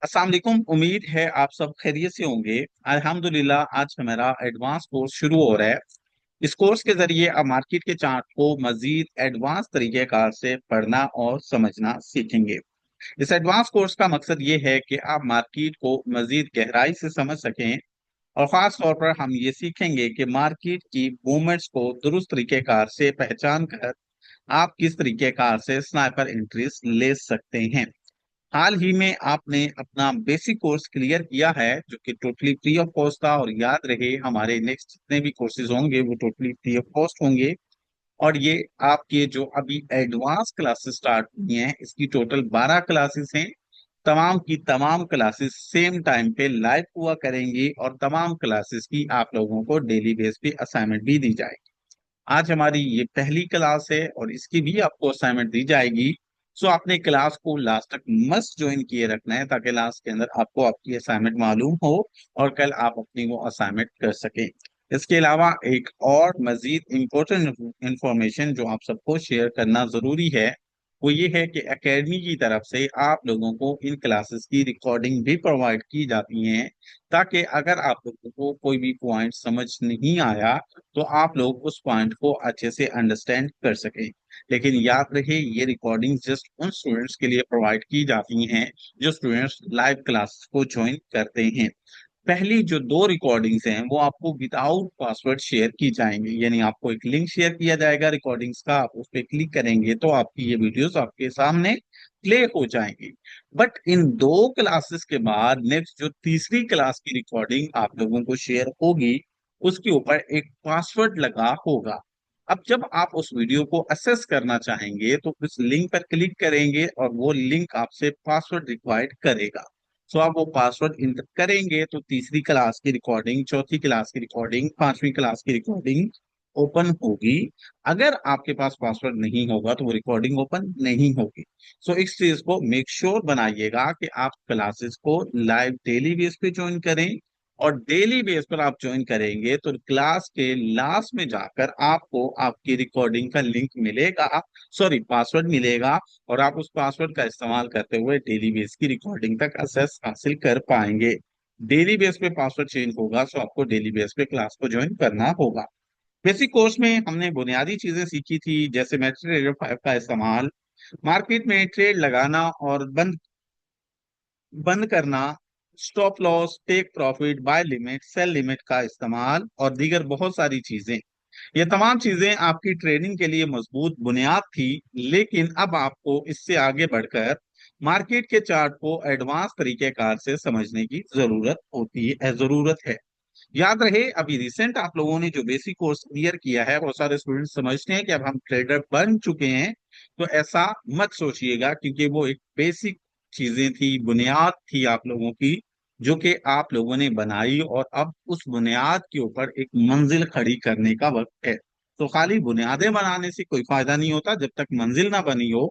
अस्सलाम वालेकुम। उम्मीद है आप सब खैरियत से होंगे। अल्हम्दुलिल्लाह आज हमारा एडवांस कोर्स शुरू हो रहा है। इस कोर्स के जरिए आप मार्केट के चार्ट को मजीद एडवांस तरीकेकार से पढ़ना और समझना सीखेंगे। इस एडवांस कोर्स का मकसद ये है कि आप मार्केट को मजीद गहराई से समझ सकें और खास तौर पर हम ये सीखेंगे कि मार्केट की मूवमेंट्स को दुरुस्त तरीकेकार से पहचान कर आप किस तरीकेकार से स्नाइपर एंट्रीज ले सकते हैं। हाल ही में आपने अपना बेसिक कोर्स क्लियर किया है जो कि टोटली फ्री ऑफ कॉस्ट था, और याद रहे हमारे नेक्स्ट जितने भी कोर्सेज होंगे वो टोटली फ्री ऑफ कॉस्ट होंगे। और ये आपके जो अभी एडवांस क्लासेस स्टार्ट हुई हैं इसकी टोटल 12 क्लासेस हैं। तमाम की तमाम क्लासेस सेम टाइम पे लाइव हुआ करेंगी और तमाम क्लासेस की आप लोगों को डेली बेस पे असाइनमेंट भी दी जाएगी। आज हमारी ये पहली क्लास है और इसकी भी आपको असाइनमेंट दी जाएगी। सो आपने क्लास को लास्ट तक मस्ट ज्वाइन किए रखना है ताकि लास्ट के अंदर आपको आपकी असाइनमेंट मालूम हो और कल आप अपनी वो असाइनमेंट कर सकें। इसके अलावा एक और मजीद इम्पोर्टेंट इंफॉर्मेशन जो आप सबको शेयर करना जरूरी है वो ये है कि एकेडमी की तरफ से आप लोगों को इन क्लासेस की रिकॉर्डिंग भी प्रोवाइड की जाती हैं, ताकि अगर आप लोगों को कोई भी पॉइंट समझ नहीं आया तो आप लोग उस पॉइंट को अच्छे से अंडरस्टैंड कर सकें। लेकिन याद रहे ये रिकॉर्डिंग जस्ट उन स्टूडेंट्स के लिए प्रोवाइड की जाती हैं जो स्टूडेंट्स लाइव क्लास को ज्वाइन करते हैं। पहली जो दो रिकॉर्डिंग्स हैं वो आपको विदाउट पासवर्ड शेयर की जाएंगी, यानी आपको एक लिंक शेयर किया जाएगा रिकॉर्डिंग्स का, आप उस पर क्लिक करेंगे तो आपकी ये वीडियोस आपके सामने प्ले हो जाएंगी। बट इन दो क्लासेस के बाद नेक्स्ट जो तीसरी क्लास की रिकॉर्डिंग आप लोगों को शेयर होगी उसके ऊपर एक पासवर्ड लगा होगा। अब जब आप उस वीडियो को असेस करना चाहेंगे तो उस लिंक पर क्लिक करेंगे और वो लिंक आपसे पासवर्ड रिक्वायर्ड करेगा। सो आप वो पासवर्ड इंटर करेंगे तो तीसरी क्लास की रिकॉर्डिंग, चौथी क्लास की रिकॉर्डिंग, पांचवी क्लास की रिकॉर्डिंग ओपन होगी। अगर आपके पास पासवर्ड नहीं होगा तो वो रिकॉर्डिंग ओपन नहीं होगी। सो इस चीज को मेक श्योर बनाइएगा कि आप क्लासेस को लाइव डेली बेस पे ज्वाइन करें। और डेली बेस पर आप ज्वाइन करेंगे तो क्लास के लास्ट में जाकर आपको आपकी रिकॉर्डिंग का लिंक मिलेगा, सॉरी पासवर्ड मिलेगा, और आप उस पासवर्ड का इस्तेमाल करते हुए डेली बेस की रिकॉर्डिंग तक एक्सेस हासिल कर पाएंगे। डेली बेस पे पासवर्ड चेंज होगा तो आपको डेली बेस पे क्लास को ज्वाइन करना होगा। बेसिक कोर्स में हमने बुनियादी चीजें सीखी थी जैसे मेटाट्रेडर 5 का इस्तेमाल, मार्केट में ट्रेड लगाना और बंद बंद करना, stop loss, take profit, buy limit, sell limit का इस्तेमाल और दीगर बहुत सारी चीजें। ये तमाम चीजें आपकी ट्रेडिंग के लिए मजबूत बुनियाद थी। लेकिन अब आपको इससे आगे बढ़कर मार्केट के चार्ट को एडवांस तरीकेकार से समझने की जरूरत है। याद रहे अभी रिसेंट आप लोगों ने जो बेसिक कोर्स क्लियर किया है बहुत सारे स्टूडेंट समझते हैं कि अब हम ट्रेडर बन चुके हैं। तो ऐसा मत सोचिएगा क्योंकि वो एक बेसिक चीजें थी, बुनियाद थी आप लोगों की जो कि आप लोगों ने बनाई, और अब उस बुनियाद के ऊपर एक मंजिल खड़ी करने का वक्त है। तो खाली बुनियादें बनाने से कोई फायदा नहीं होता जब तक मंजिल ना बनी हो।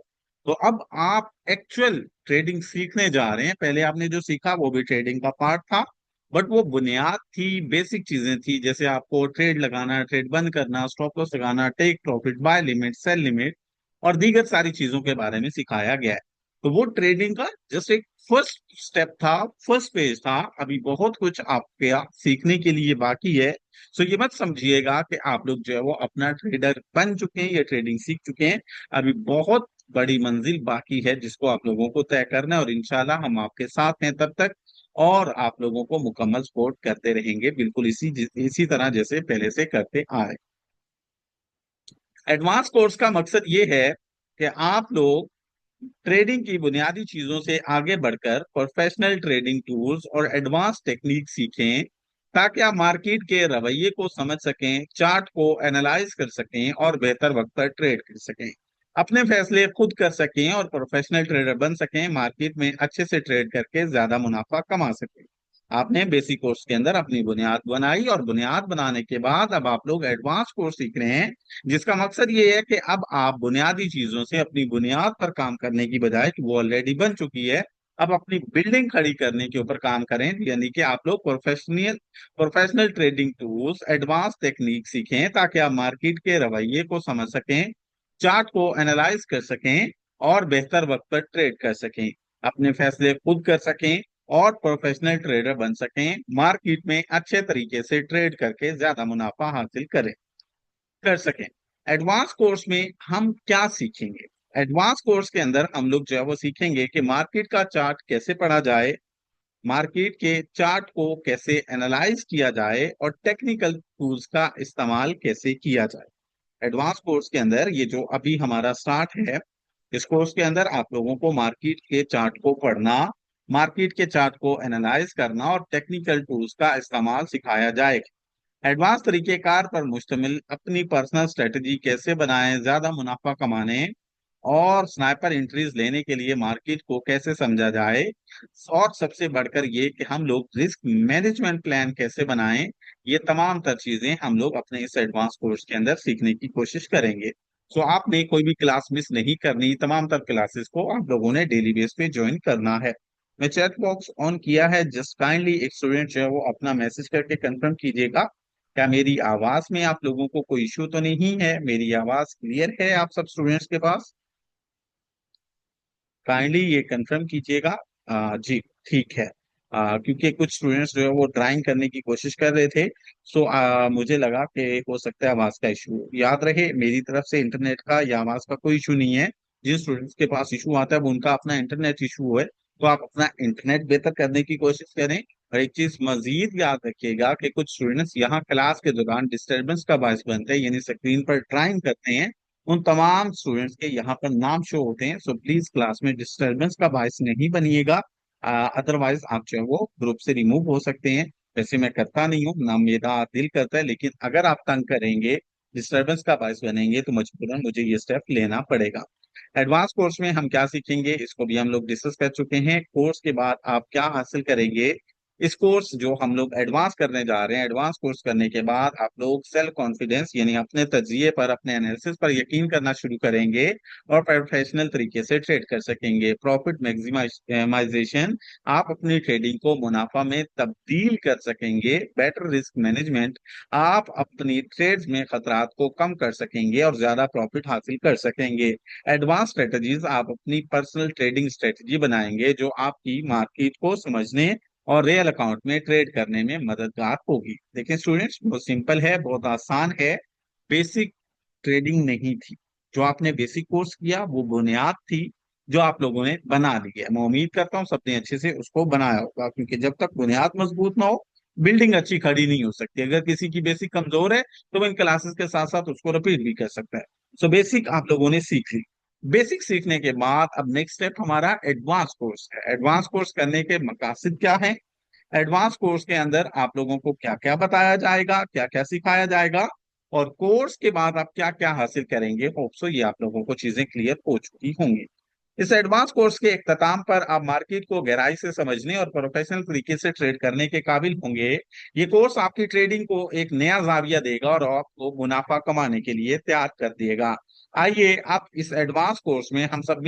तो अब आप एक्चुअल ट्रेडिंग सीखने जा रहे हैं। पहले आपने जो सीखा वो भी ट्रेडिंग का पार्ट था, बट वो बुनियाद थी, बेसिक चीजें थी, जैसे आपको ट्रेड लगाना, ट्रेड बंद करना, स्टॉप लॉस लगाना, take profit, buy limit, sell limit और दीगर सारी चीजों के बारे में सिखाया गया है। तो वो ट्रेडिंग का जस्ट एक फर्स्ट स्टेप था, फर्स्ट पेज था। अभी बहुत कुछ आपके सीखने के लिए बाकी है। सो ये मत समझिएगा कि आप लोग जो है वो अपना ट्रेडर बन चुके हैं या ट्रेडिंग सीख चुके हैं। अभी बहुत बड़ी मंजिल बाकी है जिसको आप लोगों को तय करना है, और इंशाल्लाह हम आपके साथ हैं तब तक, और आप लोगों को मुकम्मल सपोर्ट करते रहेंगे बिल्कुल इसी तरह जैसे पहले से करते आ रहे। एडवांस कोर्स का मकसद ये है कि आप लोग ट्रेडिंग की बुनियादी चीजों से आगे बढ़कर प्रोफेशनल ट्रेडिंग टूल्स और एडवांस टेक्निक सीखें, ताकि आप मार्केट के रवैये को समझ सकें, चार्ट को एनालाइज कर सकें और बेहतर वक्त पर ट्रेड कर सकें, अपने फैसले खुद कर सकें और प्रोफेशनल ट्रेडर बन सकें, मार्केट में अच्छे से ट्रेड करके ज्यादा मुनाफा कमा सकें। आपने बेसिक कोर्स के अंदर अपनी बुनियाद बनाई और बुनियाद बनाने के बाद अब आप लोग एडवांस कोर्स सीख रहे हैं, जिसका मकसद ये है कि अब आप बुनियादी चीजों से अपनी बुनियाद पर काम करने की बजाय कि वो ऑलरेडी बन चुकी है, अब अपनी बिल्डिंग खड़ी करने के ऊपर काम करें। यानी कि आप लोग professional trading tools, advance technique सीखें ताकि आप मार्केट के रवैये को समझ सकें, चार्ट को एनालाइज कर सकें और बेहतर वक्त पर ट्रेड कर सकें, अपने फैसले खुद कर सकें और प्रोफेशनल ट्रेडर बन सकें, मार्केट में अच्छे तरीके से ट्रेड करके ज्यादा मुनाफा हासिल करें कर सकें। एडवांस कोर्स में हम क्या सीखेंगे? एडवांस कोर्स के अंदर हम लोग जो है वो सीखेंगे कि मार्केट का चार्ट कैसे पढ़ा जाए, मार्केट के चार्ट को कैसे एनालाइज किया जाए और टेक्निकल टूल्स का इस्तेमाल कैसे किया जाए। एडवांस कोर्स के अंदर ये जो अभी हमारा स्टार्ट है, इस कोर्स के अंदर आप लोगों को मार्केट के चार्ट को पढ़ना, मार्केट के चार्ट को एनालाइज करना और टेक्निकल टूल्स का इस्तेमाल सिखाया जाएगा। एडवांस तरीकेकार पर मुश्तमिल अपनी पर्सनल स्ट्रेटजी कैसे बनाएं, ज्यादा मुनाफा कमाने और स्नाइपर एंट्रीज लेने के लिए मार्केट को कैसे समझा जाए, और सबसे बढ़कर ये कि हम लोग रिस्क मैनेजमेंट प्लान कैसे बनाएं, ये तमाम तर चीजें हम लोग अपने इस एडवांस कोर्स के अंदर सीखने की कोशिश करेंगे। सो आपने कोई भी क्लास मिस नहीं करनी, तमाम तर क्लासेस को आप लोगों ने डेली बेस पे ज्वाइन करना है। मैं चैट बॉक्स ऑन किया है, जस्ट काइंडली एक स्टूडेंट जो है वो अपना मैसेज करके कंफर्म कीजिएगा। क्या मेरी आवाज में आप लोगों को कोई इशू तो नहीं है? मेरी आवाज क्लियर है आप सब स्टूडेंट्स के पास? काइंडली ये कंफर्म कीजिएगा। जी, ठीक है। क्योंकि कुछ स्टूडेंट्स जो है वो ड्राइंग करने की कोशिश कर रहे थे, सो मुझे लगा कि हो सकता है आवाज का इशू। याद रहे, मेरी तरफ से इंटरनेट का या आवाज का कोई इशू नहीं है। जिन स्टूडेंट्स के पास इशू आता है वो उनका अपना इंटरनेट इशू है, तो आप अपना इंटरनेट बेहतर करने की कोशिश करें। और एक चीज मजीद याद रखिएगा कि कुछ स्टूडेंट्स यहाँ क्लास के दौरान डिस्टरबेंस का बायस बनते हैं, यानी स्क्रीन पर ड्राइंग करते हैं। उन तमाम स्टूडेंट्स के यहाँ पर नाम शो होते हैं, सो प्लीज क्लास में डिस्टरबेंस का बायस नहीं बनिएगा। अदरवाइज आप जो है वो ग्रुप से रिमूव हो सकते हैं। वैसे मैं करता नहीं हूँ ना, मेरा दिल करता है, लेकिन अगर आप तंग करेंगे, डिस्टरबेंस का बायस बनेंगे, तो मजबूरन मुझे ये स्टेप लेना पड़ेगा। एडवांस कोर्स में हम क्या सीखेंगे इसको भी हम लोग डिस्कस कर चुके हैं। कोर्स के बाद आप क्या हासिल करेंगे, इस कोर्स जो हम लोग एडवांस करने जा रहे हैं, एडवांस कोर्स करने के बाद आप लोग सेल्फ कॉन्फिडेंस यानी अपने तजिए पर, अपने एनालिसिस पर यकीन करना शुरू करेंगे और प्रोफेशनल तरीके से ट्रेड कर सकेंगे। प्रॉफिट मैक्सिमाइजेशन, आप अपनी ट्रेडिंग को मुनाफा में तब्दील कर सकेंगे। बेटर रिस्क मैनेजमेंट, आप अपनी ट्रेड्स में खतरात को कम कर सकेंगे और ज्यादा प्रॉफिट हासिल कर सकेंगे। एडवांस स्ट्रेटजीज, आप अपनी पर्सनल ट्रेडिंग स्ट्रेटजी बनाएंगे जो आपकी मार्केट को समझने और रियल अकाउंट में ट्रेड करने में मददगार होगी। देखिए स्टूडेंट्स, बहुत सिंपल है, बहुत आसान है। बेसिक ट्रेडिंग नहीं थी, जो आपने बेसिक कोर्स किया वो बुनियाद थी जो आप लोगों ने बना ली है। मैं उम्मीद करता हूँ सबने अच्छे से उसको बनाया होगा, क्योंकि जब तक बुनियाद मजबूत ना हो, बिल्डिंग अच्छी खड़ी नहीं हो सकती। अगर किसी की बेसिक कमजोर है तो वो इन क्लासेस के साथ साथ उसको रिपीट भी कर सकता है। सो बेसिक आप लोगों ने सीख ली। बेसिक सीखने के बाद अब नेक्स्ट स्टेप हमारा एडवांस कोर्स है। एडवांस कोर्स करने के मकासद क्या है? एडवांस कोर्स के अंदर आप लोगों को क्या क्या बताया जाएगा, क्या क्या सिखाया जाएगा, और कोर्स के बाद आप क्या क्या हासिल करेंगे, होप्सो ये आप लोगों को चीजें क्लियर हो चुकी होंगी। इस एडवांस कोर्स के इख्तिताम पर आप मार्केट को गहराई से समझने और प्रोफेशनल तरीके से ट्रेड करने के काबिल होंगे। ये कोर्स आपकी ट्रेडिंग को एक नया जाविया देगा और आपको मुनाफा कमाने के लिए तैयार कर देगा। आइए आप इस एडवांस कोर्स में हम सब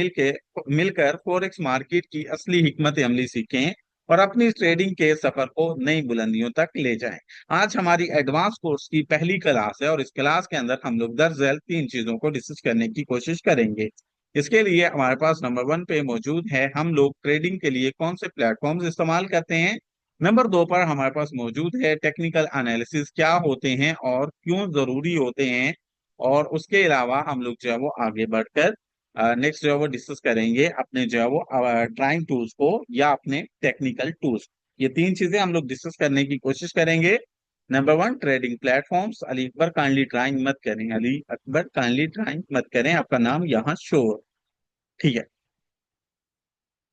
मिलकर फॉरेक्स मार्केट की असली हिकमत अमली सीखें और अपनी ट्रेडिंग के सफर को नई बुलंदियों तक ले जाएं। आज हमारी एडवांस कोर्स की पहली क्लास है और इस क्लास के अंदर हम लोग दरअसल तीन चीजों को डिस्कस करने की कोशिश करेंगे। इसके लिए हमारे पास नंबर वन पे मौजूद है हम लोग ट्रेडिंग के लिए कौन से प्लेटफॉर्म्स इस्तेमाल करते हैं। नंबर दो पर हमारे पास मौजूद है टेक्निकल एनालिसिस क्या होते हैं और क्यों जरूरी होते हैं। और उसके अलावा हम लोग जो है वो आगे बढ़कर नेक्स्ट जो है वो डिस्कस करेंगे अपने जो है वो ड्राइंग टूल्स को या अपने टेक्निकल टूल्स। ये तीन चीजें हम लोग डिस्कस करने की कोशिश करेंगे। Number one, trading platforms. Ali Akbar kindly drawing मत करें, अली अकबर काइंडली ड्राइंग मत करें, आपका नाम यहाँ शो। ठीक है।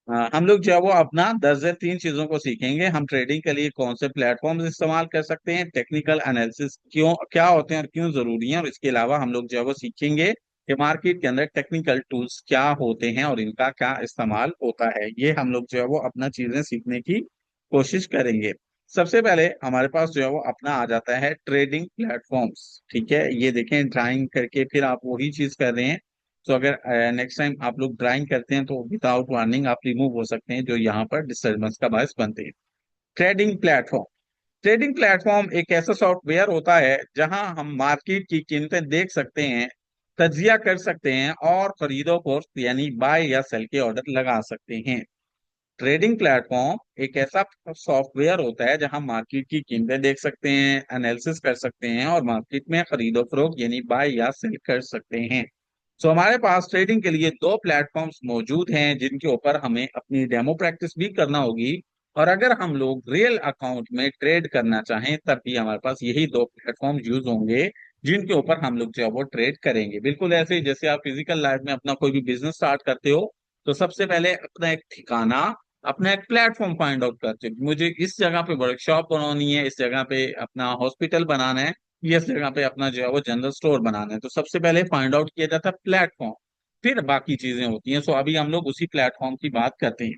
हम लोग जो है वो अपना दर्जे तीन चीजों को सीखेंगे। हम ट्रेडिंग के लिए कौन से प्लेटफॉर्म्स इस्तेमाल कर सकते हैं, टेक्निकल एनालिसिस क्यों क्या होते हैं और क्यों जरूरी हैं, और इसके अलावा हम लोग जो है वो सीखेंगे कि मार्केट के अंदर टेक्निकल टूल्स क्या होते हैं और इनका क्या इस्तेमाल होता है। ये हम लोग जो है वो अपना चीजें सीखने की कोशिश करेंगे। सबसे पहले हमारे पास जो है वो अपना आ जाता है ट्रेडिंग प्लेटफॉर्म्स। ठीक है, ये देखें ड्राइंग करके फिर आप वही चीज कर रहे हैं। तो अगर नेक्स्ट टाइम आप लोग ड्राइंग करते हैं तो विदाउट वार्निंग आप रिमूव हो सकते हैं, जो यहाँ पर डिस्टर्बेंस का बायस बनते हैं। ट्रेडिंग प्लेटफॉर्म, ट्रेडिंग प्लेटफॉर्म एक ऐसा सॉफ्टवेयर होता है जहां हम मार्केट की कीमतें देख सकते हैं, तज्जिया कर सकते हैं और खरीदो फरोख्त यानी बाय या सेल के ऑर्डर लगा सकते हैं। ट्रेडिंग प्लेटफॉर्म एक ऐसा सॉफ्टवेयर होता है जहां मार्केट की कीमतें देख सकते हैं, एनालिसिस कर सकते हैं और मार्केट में खरीदो फरोख्त यानी बाय या सेल कर सकते हैं। सो हमारे पास ट्रेडिंग के लिए दो प्लेटफॉर्म्स मौजूद हैं जिनके ऊपर हमें अपनी डेमो प्रैक्टिस भी करना होगी। और अगर हम लोग रियल अकाउंट में ट्रेड करना चाहें तब भी हमारे पास यही दो प्लेटफॉर्म यूज होंगे जिनके ऊपर हम लोग जो है वो ट्रेड करेंगे। बिल्कुल ऐसे ही जैसे आप फिजिकल लाइफ में अपना कोई भी बिजनेस स्टार्ट करते हो तो सबसे पहले अपना एक ठिकाना, अपना एक प्लेटफॉर्म फाइंड आउट करते हो। मुझे इस जगह पे वर्कशॉप बनवानी है, इस जगह पे अपना हॉस्पिटल बनाना है, इस जगह पे अपना जो है वो जनरल स्टोर बनाना है। तो सबसे पहले फाइंड आउट किया जाता है प्लेटफॉर्म, फिर बाकी चीजें होती हैं। सो अभी हम लोग उसी प्लेटफॉर्म की बात करते हैं।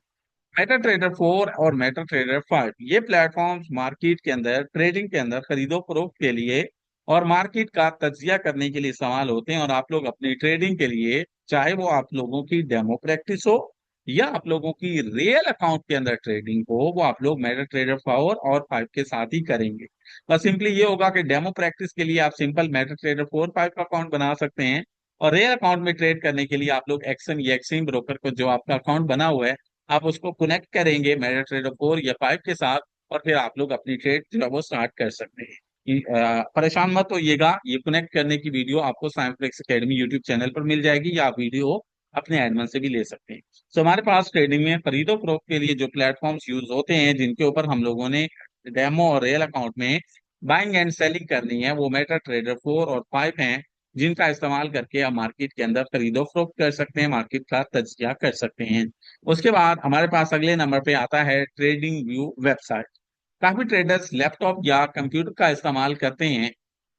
मेटा ट्रेडर 4 और मेटा ट्रेडर 5 ये प्लेटफॉर्म्स मार्केट के अंदर ट्रेडिंग के अंदर खरीदो फरोख्त के लिए और मार्केट का तज्जिया करने के लिए इस्तेमाल होते हैं। और आप लोग अपनी ट्रेडिंग के लिए, चाहे वो आप लोगों की डेमो प्रैक्टिस हो या आप लोगों की रियल अकाउंट के अंदर ट्रेडिंग हो, वो आप लोग मेटा ट्रेडर 4 और 5 के साथ ही करेंगे। बस सिंपली ये होगा कि डेमो प्रैक्टिस के लिए आप सिंपल मेटा ट्रेडर 4 5 का अकाउंट बना सकते हैं और रियल अकाउंट में ट्रेड करने के लिए आप लोग एक्सन या एक्सचेंज ब्रोकर को, जो आपका अकाउंट बना हुआ है, आप उसको कनेक्ट करेंगे मेटा ट्रेडर 4 या 5 के साथ और फिर आप लोग अपनी ट्रेड जो है वो स्टार्ट कर सकते हैं। परेशान मत होइएगा, ये कनेक्ट करने की वीडियो आपको साइंफ्लेक्स एकेडमी यूट्यूब चैनल पर मिल जाएगी या आप वीडियो अपने एडमिन से भी ले सकते हैं। सो हमारे पास ट्रेडिंग में खरीदो फरोख्त के लिए जो प्लेटफॉर्म्स यूज होते हैं जिनके ऊपर हम लोगों ने डेमो और रियल अकाउंट में बाइंग एंड सेलिंग करनी है, वो मेटा ट्रेडर 4 और 5 हैं जिनका इस्तेमाल करके आप मार्केट के अंदर खरीदो फरोख्त कर सकते हैं, मार्केट का तज्जिया कर सकते हैं। उसके बाद हमारे पास अगले नंबर पे आता है ट्रेडिंग व्यू वेबसाइट। काफी ट्रेडर्स लैपटॉप या कंप्यूटर का इस्तेमाल करते हैं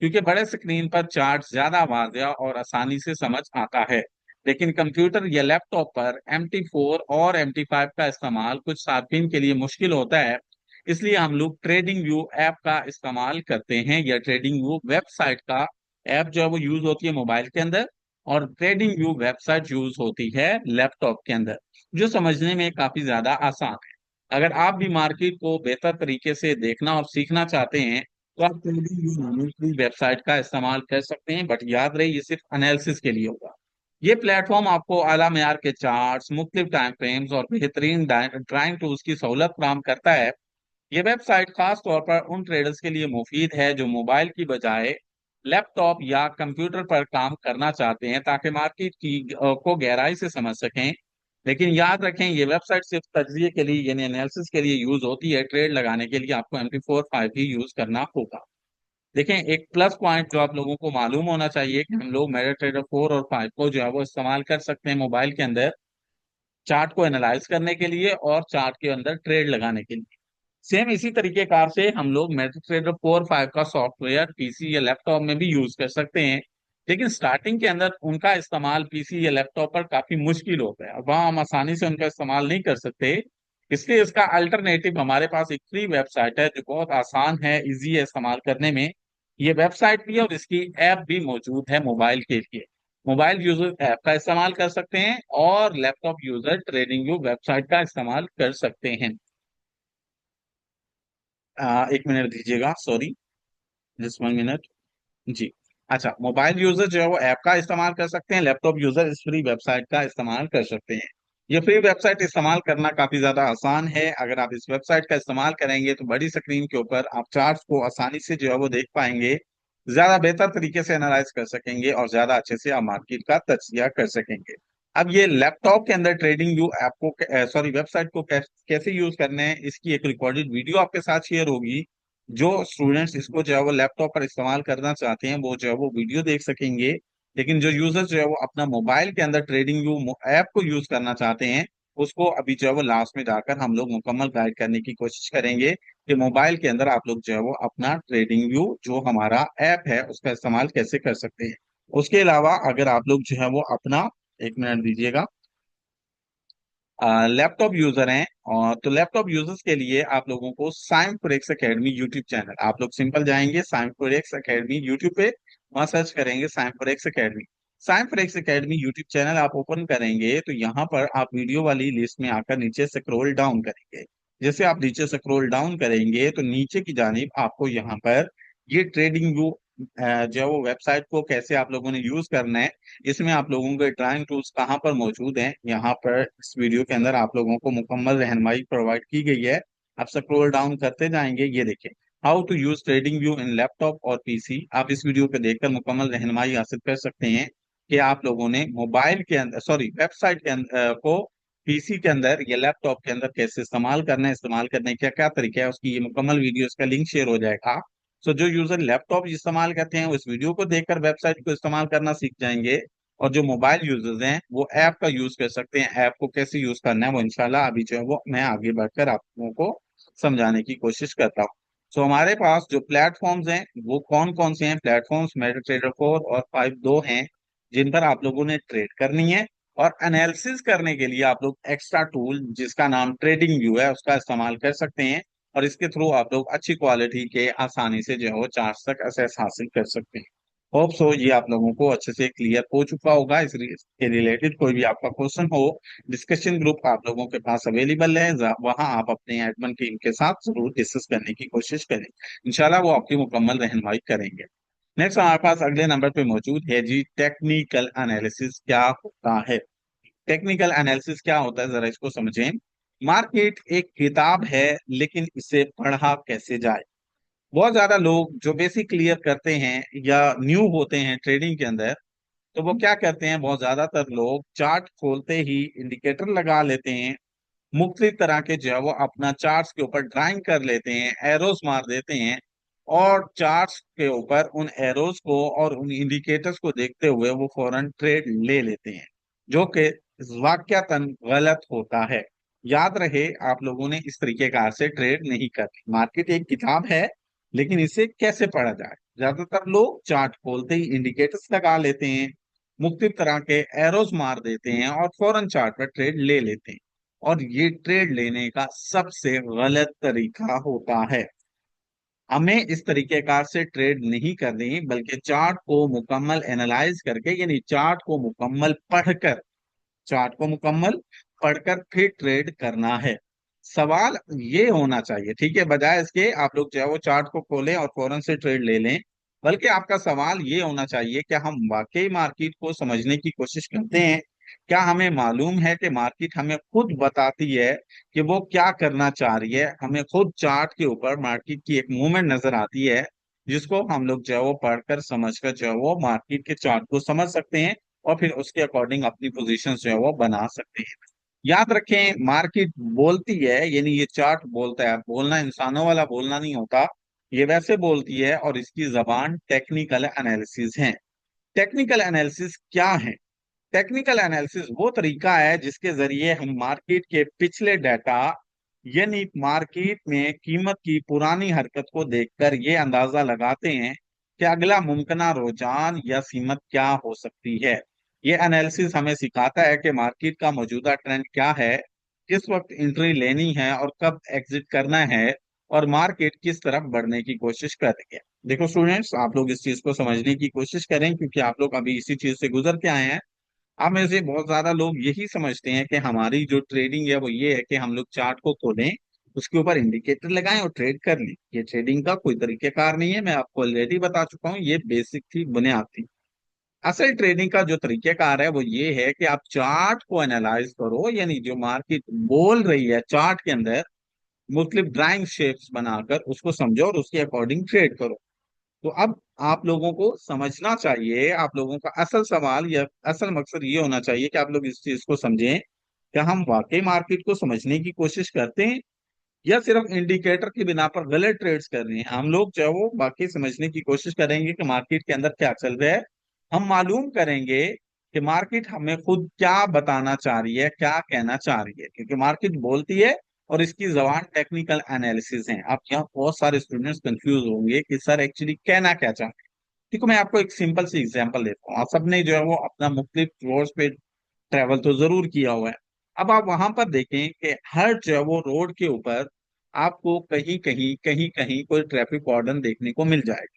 क्योंकि बड़े स्क्रीन पर चार्ट ज्यादा वाज़ेह और आसानी से समझ आता है। लेकिन कंप्यूटर या लैपटॉप पर MT4 और MT5 का इस्तेमाल कुछ सार्फिन के लिए मुश्किल होता है। इसलिए हम लोग ट्रेडिंग व्यू ऐप का इस्तेमाल करते हैं या ट्रेडिंग व्यू वेबसाइट का ऐप जो है वो यूज होती है मोबाइल के अंदर और ट्रेडिंग व्यू वेबसाइट यूज होती है लैपटॉप के अंदर, जो समझने में काफी ज्यादा आसान है। अगर आप भी मार्केट को बेहतर तरीके से देखना और सीखना चाहते हैं तो आप ट्रेडिंग व्यू नामक की वेबसाइट का इस्तेमाल कर सकते हैं, बट याद रहे ये सिर्फ एनालिसिस के लिए होगा। ये प्लेटफॉर्म आपको आला मयार के चार्ट्स, मुख्तलिफ टाइम फ्रेम्स और बेहतरीन ड्राइंग टूल्स की सहूलत फराहम करता है। ये वेबसाइट खास तौर पर उन ट्रेडर्स के लिए मुफीद है जो मोबाइल की बजाय लैपटॉप या कंप्यूटर पर काम करना चाहते हैं ताकि मार्केट की को गहराई से समझ सकें। लेकिन याद रखें ये वेबसाइट सिर्फ तज्जिए के लिए यानी एनालिसिस के लिए यूज होती है, ट्रेड लगाने के लिए आपको MT4 5 ही यूज करना होगा। देखें, एक प्लस पॉइंट जो आप लोगों को मालूम होना चाहिए कि हम लोग मेटा ट्रेडर 4 और 5 को जो है वो इस्तेमाल कर सकते हैं मोबाइल के अंदर चार्ट को एनालाइज करने के लिए और चार्ट के अंदर ट्रेड लगाने के लिए। सेम इसी तरीके कार से हम लोग मेटाट्रेडर 4 5 का सॉफ्टवेयर पीसी या लैपटॉप में भी यूज कर सकते हैं। लेकिन स्टार्टिंग के अंदर उनका इस्तेमाल पीसी या लैपटॉप पर काफी मुश्किल होता है, वहां हम आसानी से उनका इस्तेमाल नहीं कर सकते। इसलिए इसका अल्टरनेटिव हमारे पास एक फ्री वेबसाइट है जो बहुत आसान है, इजी है इस्तेमाल करने में। ये वेबसाइट भी है और इसकी ऐप भी मौजूद है मोबाइल के लिए। मोबाइल यूजर ऐप का इस्तेमाल कर सकते हैं और laptop user trading view website का इस्तेमाल कर सकते हैं। एक मिनट दीजिएगा, सॉरी, जस्ट 1 मिनट। जी। अच्छा, मोबाइल यूजर जो है वो ऐप का इस्तेमाल कर सकते हैं, लैपटॉप यूजर इस फ्री वेबसाइट का इस्तेमाल कर सकते हैं। ये फ्री वेबसाइट इस्तेमाल करना काफी ज्यादा आसान है। अगर आप इस वेबसाइट का इस्तेमाल करेंगे तो बड़ी स्क्रीन के ऊपर आप चार्ट्स को आसानी से जो है वो देख पाएंगे, ज्यादा बेहतर तरीके से एनालाइज कर सकेंगे और ज्यादा अच्छे से आप मार्केट का तज्जिया कर सकेंगे। अब ये लैपटॉप के अंदर ट्रेडिंग व्यू ऐप को, सॉरी, वेबसाइट को कैसे यूज करने हैं, इसकी एक रिकॉर्डेड वीडियो आपके साथ शेयर होगी। जो स्टूडेंट्स इसको जो है वो लैपटॉप पर इस्तेमाल करना चाहते हैं वो जो है वो वीडियो देख सकेंगे। लेकिन जो यूजर जो है वो अपना मोबाइल के अंदर ट्रेडिंग व्यू ऐप को यूज करना चाहते हैं उसको अभी जो है वो लास्ट में जाकर हम लोग मुकम्मल गाइड करने की कोशिश करेंगे कि मोबाइल के अंदर आप लोग जो है वो अपना ट्रेडिंग व्यू जो हमारा ऐप है उसका इस्तेमाल कैसे कर सकते हैं। उसके अलावा अगर आप लोग जो है वो अपना, एक मिनट दीजिएगा, लैपटॉप यूजर हैं और तो लैपटॉप यूजर्स के लिए आप लोगों को Saim forex academy YouTube channel, आप लोग सिंपल जाएंगे साइम फोरेक्स एकेडमी यूट्यूब पे, वहां सर्च करेंगे Saim forex academy. Saim forex academy YouTube channel आप ओपन करेंगे तो यहाँ पर आप वीडियो वाली लिस्ट में आकर नीचे स्क्रॉल डाउन करेंगे। जैसे आप नीचे स्क्रॉल डाउन करेंगे तो नीचे की जानिब आपको यहाँ पर ये ट्रेडिंग व्यू जो है वो वेबसाइट को कैसे आप लोगों ने यूज करना है, इसमें आप लोगों के ड्राइंग टूल्स कहाँ पर मौजूद हैं, यहाँ पर इस वीडियो के अंदर आप लोगों को मुकम्मल रहनुमाई प्रोवाइड की गई है। आप स्क्रॉल डाउन करते जाएंगे, ये देखें how to use trading view in laptop और पीसी। आप इस वीडियो को देखकर मुकम्मल रहनुमाई हासिल कर सकते हैं कि आप लोगों ने मोबाइल के अंदर, सॉरी वेबसाइट के अंदर को पीसी के अंदर या लैपटॉप के अंदर कैसे इस्तेमाल करना है, इस्तेमाल करने का क्या तरीका है, उसकी ये मुकम्मल वीडियो, इसका लिंक शेयर हो जाएगा। सो जो यूजर लैपटॉप इस्तेमाल करते हैं वो इस वीडियो को देखकर वेबसाइट को इस्तेमाल करना सीख जाएंगे, और जो मोबाइल यूजर्स हैं वो ऐप का यूज कर सकते हैं। ऐप को कैसे यूज करना है वो इंशाल्लाह अभी जो है वो मैं आगे बढ़कर आप लोगों को समझाने की कोशिश करता हूँ। सो हमारे पास जो प्लेटफॉर्म्स हैं वो कौन कौन से हैं, प्लेटफॉर्म्स मेटाट्रेडर 4 और 5 दो हैं जिन पर आप लोगों ने ट्रेड करनी है। और एनालिसिस करने के लिए आप लोग एक्स्ट्रा टूल जिसका नाम ट्रेडिंग व्यू है उसका इस्तेमाल कर सकते हैं, और इसके थ्रू आप लोग अच्छी क्वालिटी के आसानी से जो है वो चार्ट तक एक्सेस हासिल कर सकते हैं। होप सो ये आप लोगों को अच्छे से क्लियर हो चुका होगा। इसके रिलेटेड कोई भी आपका क्वेश्चन हो, डिस्कशन ग्रुप आप लोगों के पास अवेलेबल है, वहां आप अपने एडमिन टीम के साथ जरूर डिस्कस करने की कोशिश करें। इंशाल्लाह वो आपकी मुकम्मल रहनुमाई करेंगे। नेक्स्ट हमारे पास अगले नंबर पे मौजूद है जी, टेक्निकल एनालिसिस क्या होता है। टेक्निकल एनालिसिस क्या होता है जरा इसको समझें। मार्केट एक किताब है, लेकिन इसे पढ़ा कैसे जाए। बहुत ज्यादा लोग जो बेसिक क्लियर करते हैं या न्यू होते हैं ट्रेडिंग के अंदर, तो वो क्या करते हैं, बहुत ज्यादातर लोग चार्ट खोलते ही इंडिकेटर लगा लेते हैं, मुख्तलिफ तरह के जो है वो अपना चार्ट्स के ऊपर ड्राइंग कर लेते हैं, एरोस मार देते हैं, और चार्ट्स के ऊपर उन एरोस को और उन इंडिकेटर्स को देखते हुए वो फौरन ट्रेड ले लेते हैं, जो कि वाकयातन गलत होता है। याद रहे आप लोगों ने इस तरीके कार से ट्रेड नहीं करनी। मार्केट एक किताब है, लेकिन इसे कैसे पढ़ा जाए। ज्यादातर लोग चार्ट खोलते ही इंडिकेटर्स लगा लेते हैं, मुख्तलिफ तरह के एरोस मार देते हैं और फौरन चार्ट पर ट्रेड ले लेते हैं, और ये ट्रेड लेने का सबसे गलत तरीका होता है। हमें इस तरीके कार से ट्रेड नहीं करनी, बल्कि चार्ट को मुकम्मल एनालाइज करके, यानी चार्ट को मुकम्मल पढ़कर फिर ट्रेड करना है। सवाल ये होना चाहिए, ठीक है, बजाय इसके आप लोग जो है वो चार्ट को खोलें और फौरन से ट्रेड ले लें, बल्कि आपका सवाल ये होना चाहिए कि हम वाकई मार्केट को समझने की कोशिश करते हैं। क्या हमें मालूम है कि मार्केट हमें खुद बताती है कि वो क्या करना चाह रही है। हमें खुद चार्ट के ऊपर मार्केट की एक मूवमेंट नजर आती है, जिसको हम लोग जो है वो पढ़कर समझकर जो है वो मार्केट के चार्ट को समझ सकते हैं, और फिर उसके अकॉर्डिंग अपनी पोजीशन जो है वो बना सकते हैं। याद रखें, मार्केट बोलती है, यानी ये चार्ट बोलता है, बोलना इंसानों वाला बोलना नहीं होता, ये वैसे बोलती है, और इसकी जबान टेक्निकल एनालिसिस है। टेक्निकल एनालिसिस क्या है। टेक्निकल एनालिसिस वो तरीका है जिसके जरिए हम मार्केट के पिछले डाटा, यानी मार्केट में कीमत की पुरानी हरकत को देखकर ये अंदाजा लगाते हैं कि अगला मुमकिन रुझान या कीमत क्या हो सकती है। ये एनालिसिस हमें सिखाता है कि मार्केट का मौजूदा ट्रेंड क्या है, किस वक्त एंट्री लेनी है और कब एग्जिट करना है, और मार्केट किस तरफ बढ़ने की कोशिश कर रही है। देखो स्टूडेंट्स, आप लोग इस चीज को समझने की कोशिश करें, क्योंकि आप लोग अभी इसी चीज से गुजर के आए हैं। अब में से बहुत ज्यादा लोग यही समझते हैं कि हमारी जो ट्रेडिंग है वो ये है कि हम लोग चार्ट को खोलें, उसके ऊपर इंडिकेटर लगाएं और ट्रेड कर लें। ये ट्रेडिंग का कोई तरीकेकार नहीं है, मैं आपको ऑलरेडी बता चुका हूँ, ये बेसिक थी, बुनियाद थी। असल ट्रेडिंग का जो तरीकेकार है वो ये है कि आप चार्ट को एनालाइज करो, यानी जो मार्केट बोल रही है चार्ट के अंदर मुख्तलिफ ड्राइंग शेप्स बनाकर उसको समझो और उसके अकॉर्डिंग ट्रेड करो। तो अब आप लोगों को समझना चाहिए, आप लोगों का असल सवाल या असल मकसद ये होना चाहिए कि आप लोग इस चीज को समझें कि हम वाकई मार्केट को समझने की कोशिश करते हैं, या सिर्फ इंडिकेटर की बिना पर गलत ट्रेड्स कर रहे हैं। हम लोग जो है वो बाकी समझने की कोशिश करेंगे कि मार्केट के अंदर क्या चल रहा है। हम मालूम करेंगे कि मार्केट हमें खुद क्या बताना चाह रही है, क्या कहना चाह रही है, क्योंकि मार्केट बोलती है और इसकी जबान टेक्निकल एनालिसिस है। अब यहाँ बहुत सारे स्टूडेंट्स कंफ्यूज होंगे कि सर एक्चुअली कहना क्या चाहते हैं। देखो मैं आपको एक सिंपल सी एग्जांपल देता हूँ। आप सबने जो है वो अपना मुख्तलिफ रोड्स पे ट्रेवल तो जरूर किया हुआ है। अब आप वहां पर देखें कि हर जो है वो रोड के ऊपर आपको कहीं कहीं कोई ट्रैफिक वार्डन देखने को मिल जाएगा।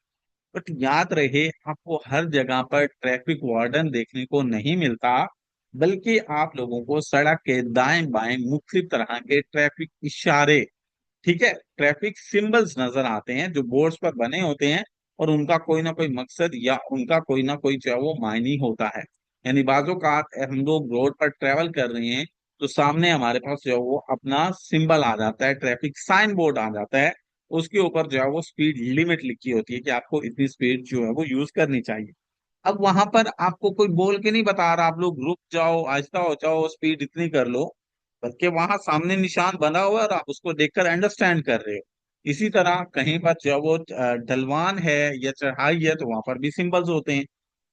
बट याद रहे, आपको हर जगह पर ट्रैफिक वार्डन देखने को नहीं मिलता, बल्कि आप लोगों को सड़क के दाएं बाएं मुख्तलिफ तरह के ट्रैफिक इशारे, ठीक है, ट्रैफिक सिंबल्स नजर आते हैं जो बोर्ड्स पर बने होते हैं, और उनका कोई ना कोई मकसद या उनका कोई ना कोई जो है वो मायने होता है। यानी बाजों का हम लोग रोड पर ट्रेवल कर रहे हैं तो सामने हमारे पास जो है वो अपना सिंबल आ जाता है, ट्रैफिक साइन बोर्ड आ जाता है। उसके ऊपर जो है वो स्पीड लिमिट लिखी होती है कि आपको इतनी स्पीड जो है वो यूज करनी चाहिए। अब वहां पर आपको कोई बोल के नहीं बता रहा आप लोग रुक जाओ, आहिस्ता हो जाओ, स्पीड इतनी कर लो, बल्कि वहां सामने निशान बना हुआ है और आप उसको देखकर अंडरस्टैंड कर रहे हो। इसी तरह कहीं पर जो वो ढलवान है या चढ़ाई है तो वहां पर भी सिंबल्स होते हैं।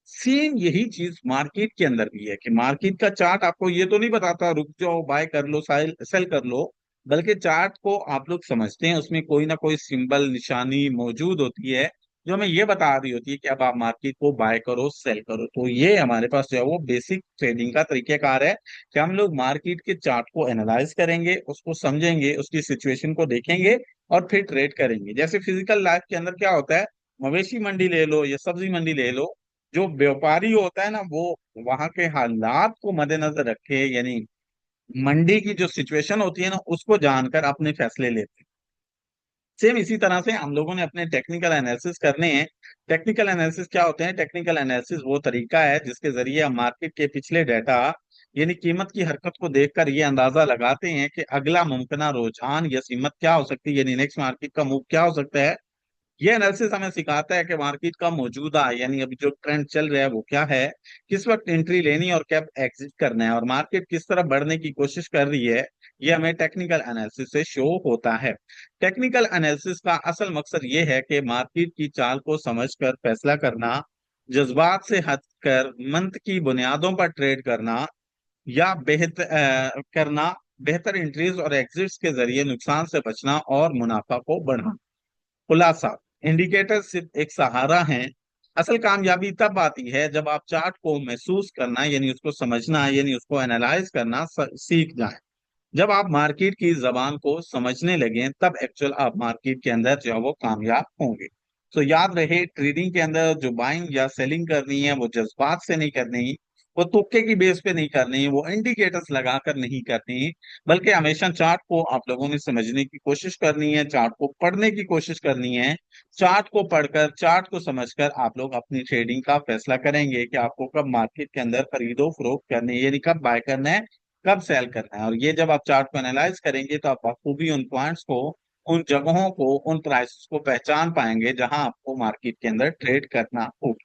सेम यही चीज मार्केट के अंदर भी है कि मार्केट का चार्ट आपको ये तो नहीं बताता रुक जाओ, बाय कर लो, सेल सेल कर लो, बल्कि चार्ट को आप लोग समझते हैं, उसमें कोई ना कोई सिंबल निशानी मौजूद होती है जो हमें ये बता रही होती है कि अब आप मार्केट को बाय करो, सेल करो। तो ये हमारे पास जो है वो बेसिक ट्रेडिंग का तरीकेकार है कि हम लोग मार्केट के चार्ट को एनालाइज करेंगे, उसको समझेंगे, उसकी सिचुएशन को देखेंगे और फिर ट्रेड करेंगे। जैसे फिजिकल लाइफ के अंदर क्या होता है, मवेशी मंडी ले लो या सब्जी मंडी ले लो, जो व्यापारी होता है ना वो वहां के हालात को मद्देनजर रखे, यानी मंडी की जो सिचुएशन होती है ना उसको जानकर अपने फैसले लेते हैं। सेम इसी तरह से हम लोगों ने अपने टेक्निकल एनालिसिस करने हैं। टेक्निकल एनालिसिस क्या होते हैं? टेक्निकल एनालिसिस वो तरीका है जिसके जरिए हम मार्केट के पिछले डाटा यानी कीमत की हरकत को देखकर ये अंदाजा लगाते हैं कि अगला मुमकिन रुझान या कीमत क्या हो सकती है, यानी नेक्स्ट मार्केट का मूव क्या हो सकता है। ये एनालिसिस हमें सिखाता है कि मार्केट का मौजूदा यानी अभी जो ट्रेंड चल रहा है वो क्या है, किस वक्त एंट्री लेनी है और कब एग्जिट करना है, और मार्केट किस तरह बढ़ने की कोशिश कर रही है। ये हमें टेक्निकल एनालिसिस से शो होता है। टेक्निकल एनालिसिस का असल मकसद ये है कि मार्केट की चाल को समझकर फैसला करना, जज्बात से हटकर मंत की बुनियादों पर ट्रेड करना या करना, बेहतर एंट्रीज और एग्जिट्स के जरिए नुकसान से बचना और मुनाफा को बढ़ाना। खुलासा, इंडिकेटर सिर्फ एक सहारा है। असल कामयाबी तब आती है जब आप चार्ट को महसूस करना यानी उसको समझना यानी उसको एनालाइज करना सीख जाएं। जब आप मार्केट की जबान को समझने लगे तब एक्चुअल आप मार्केट के अंदर जो है वो कामयाब होंगे। तो याद रहे, ट्रेडिंग के अंदर जो बाइंग या सेलिंग करनी है वो जज्बात से नहीं करनी, वो तुक्के की बेस पे नहीं करनी, वो इंडिकेटर्स लगाकर नहीं करनी, बल्कि हमेशा चार्ट को आप लोगों ने समझने की कोशिश करनी है, चार्ट को पढ़ने की कोशिश करनी है। चार्ट को पढ़कर, चार्ट को समझकर आप लोग अपनी ट्रेडिंग का फैसला करेंगे कि आपको कब मार्केट के अंदर खरीदो फरोख्त करनी है, यानी कब बाय करना है, कब सेल करना है। और ये जब आप चार्ट को एनालाइज करेंगे तो आप बखूबी उन पॉइंट्स को, उन जगहों को, उन प्राइसेस को पहचान पाएंगे जहां आपको मार्केट के अंदर ट्रेड करना होगा।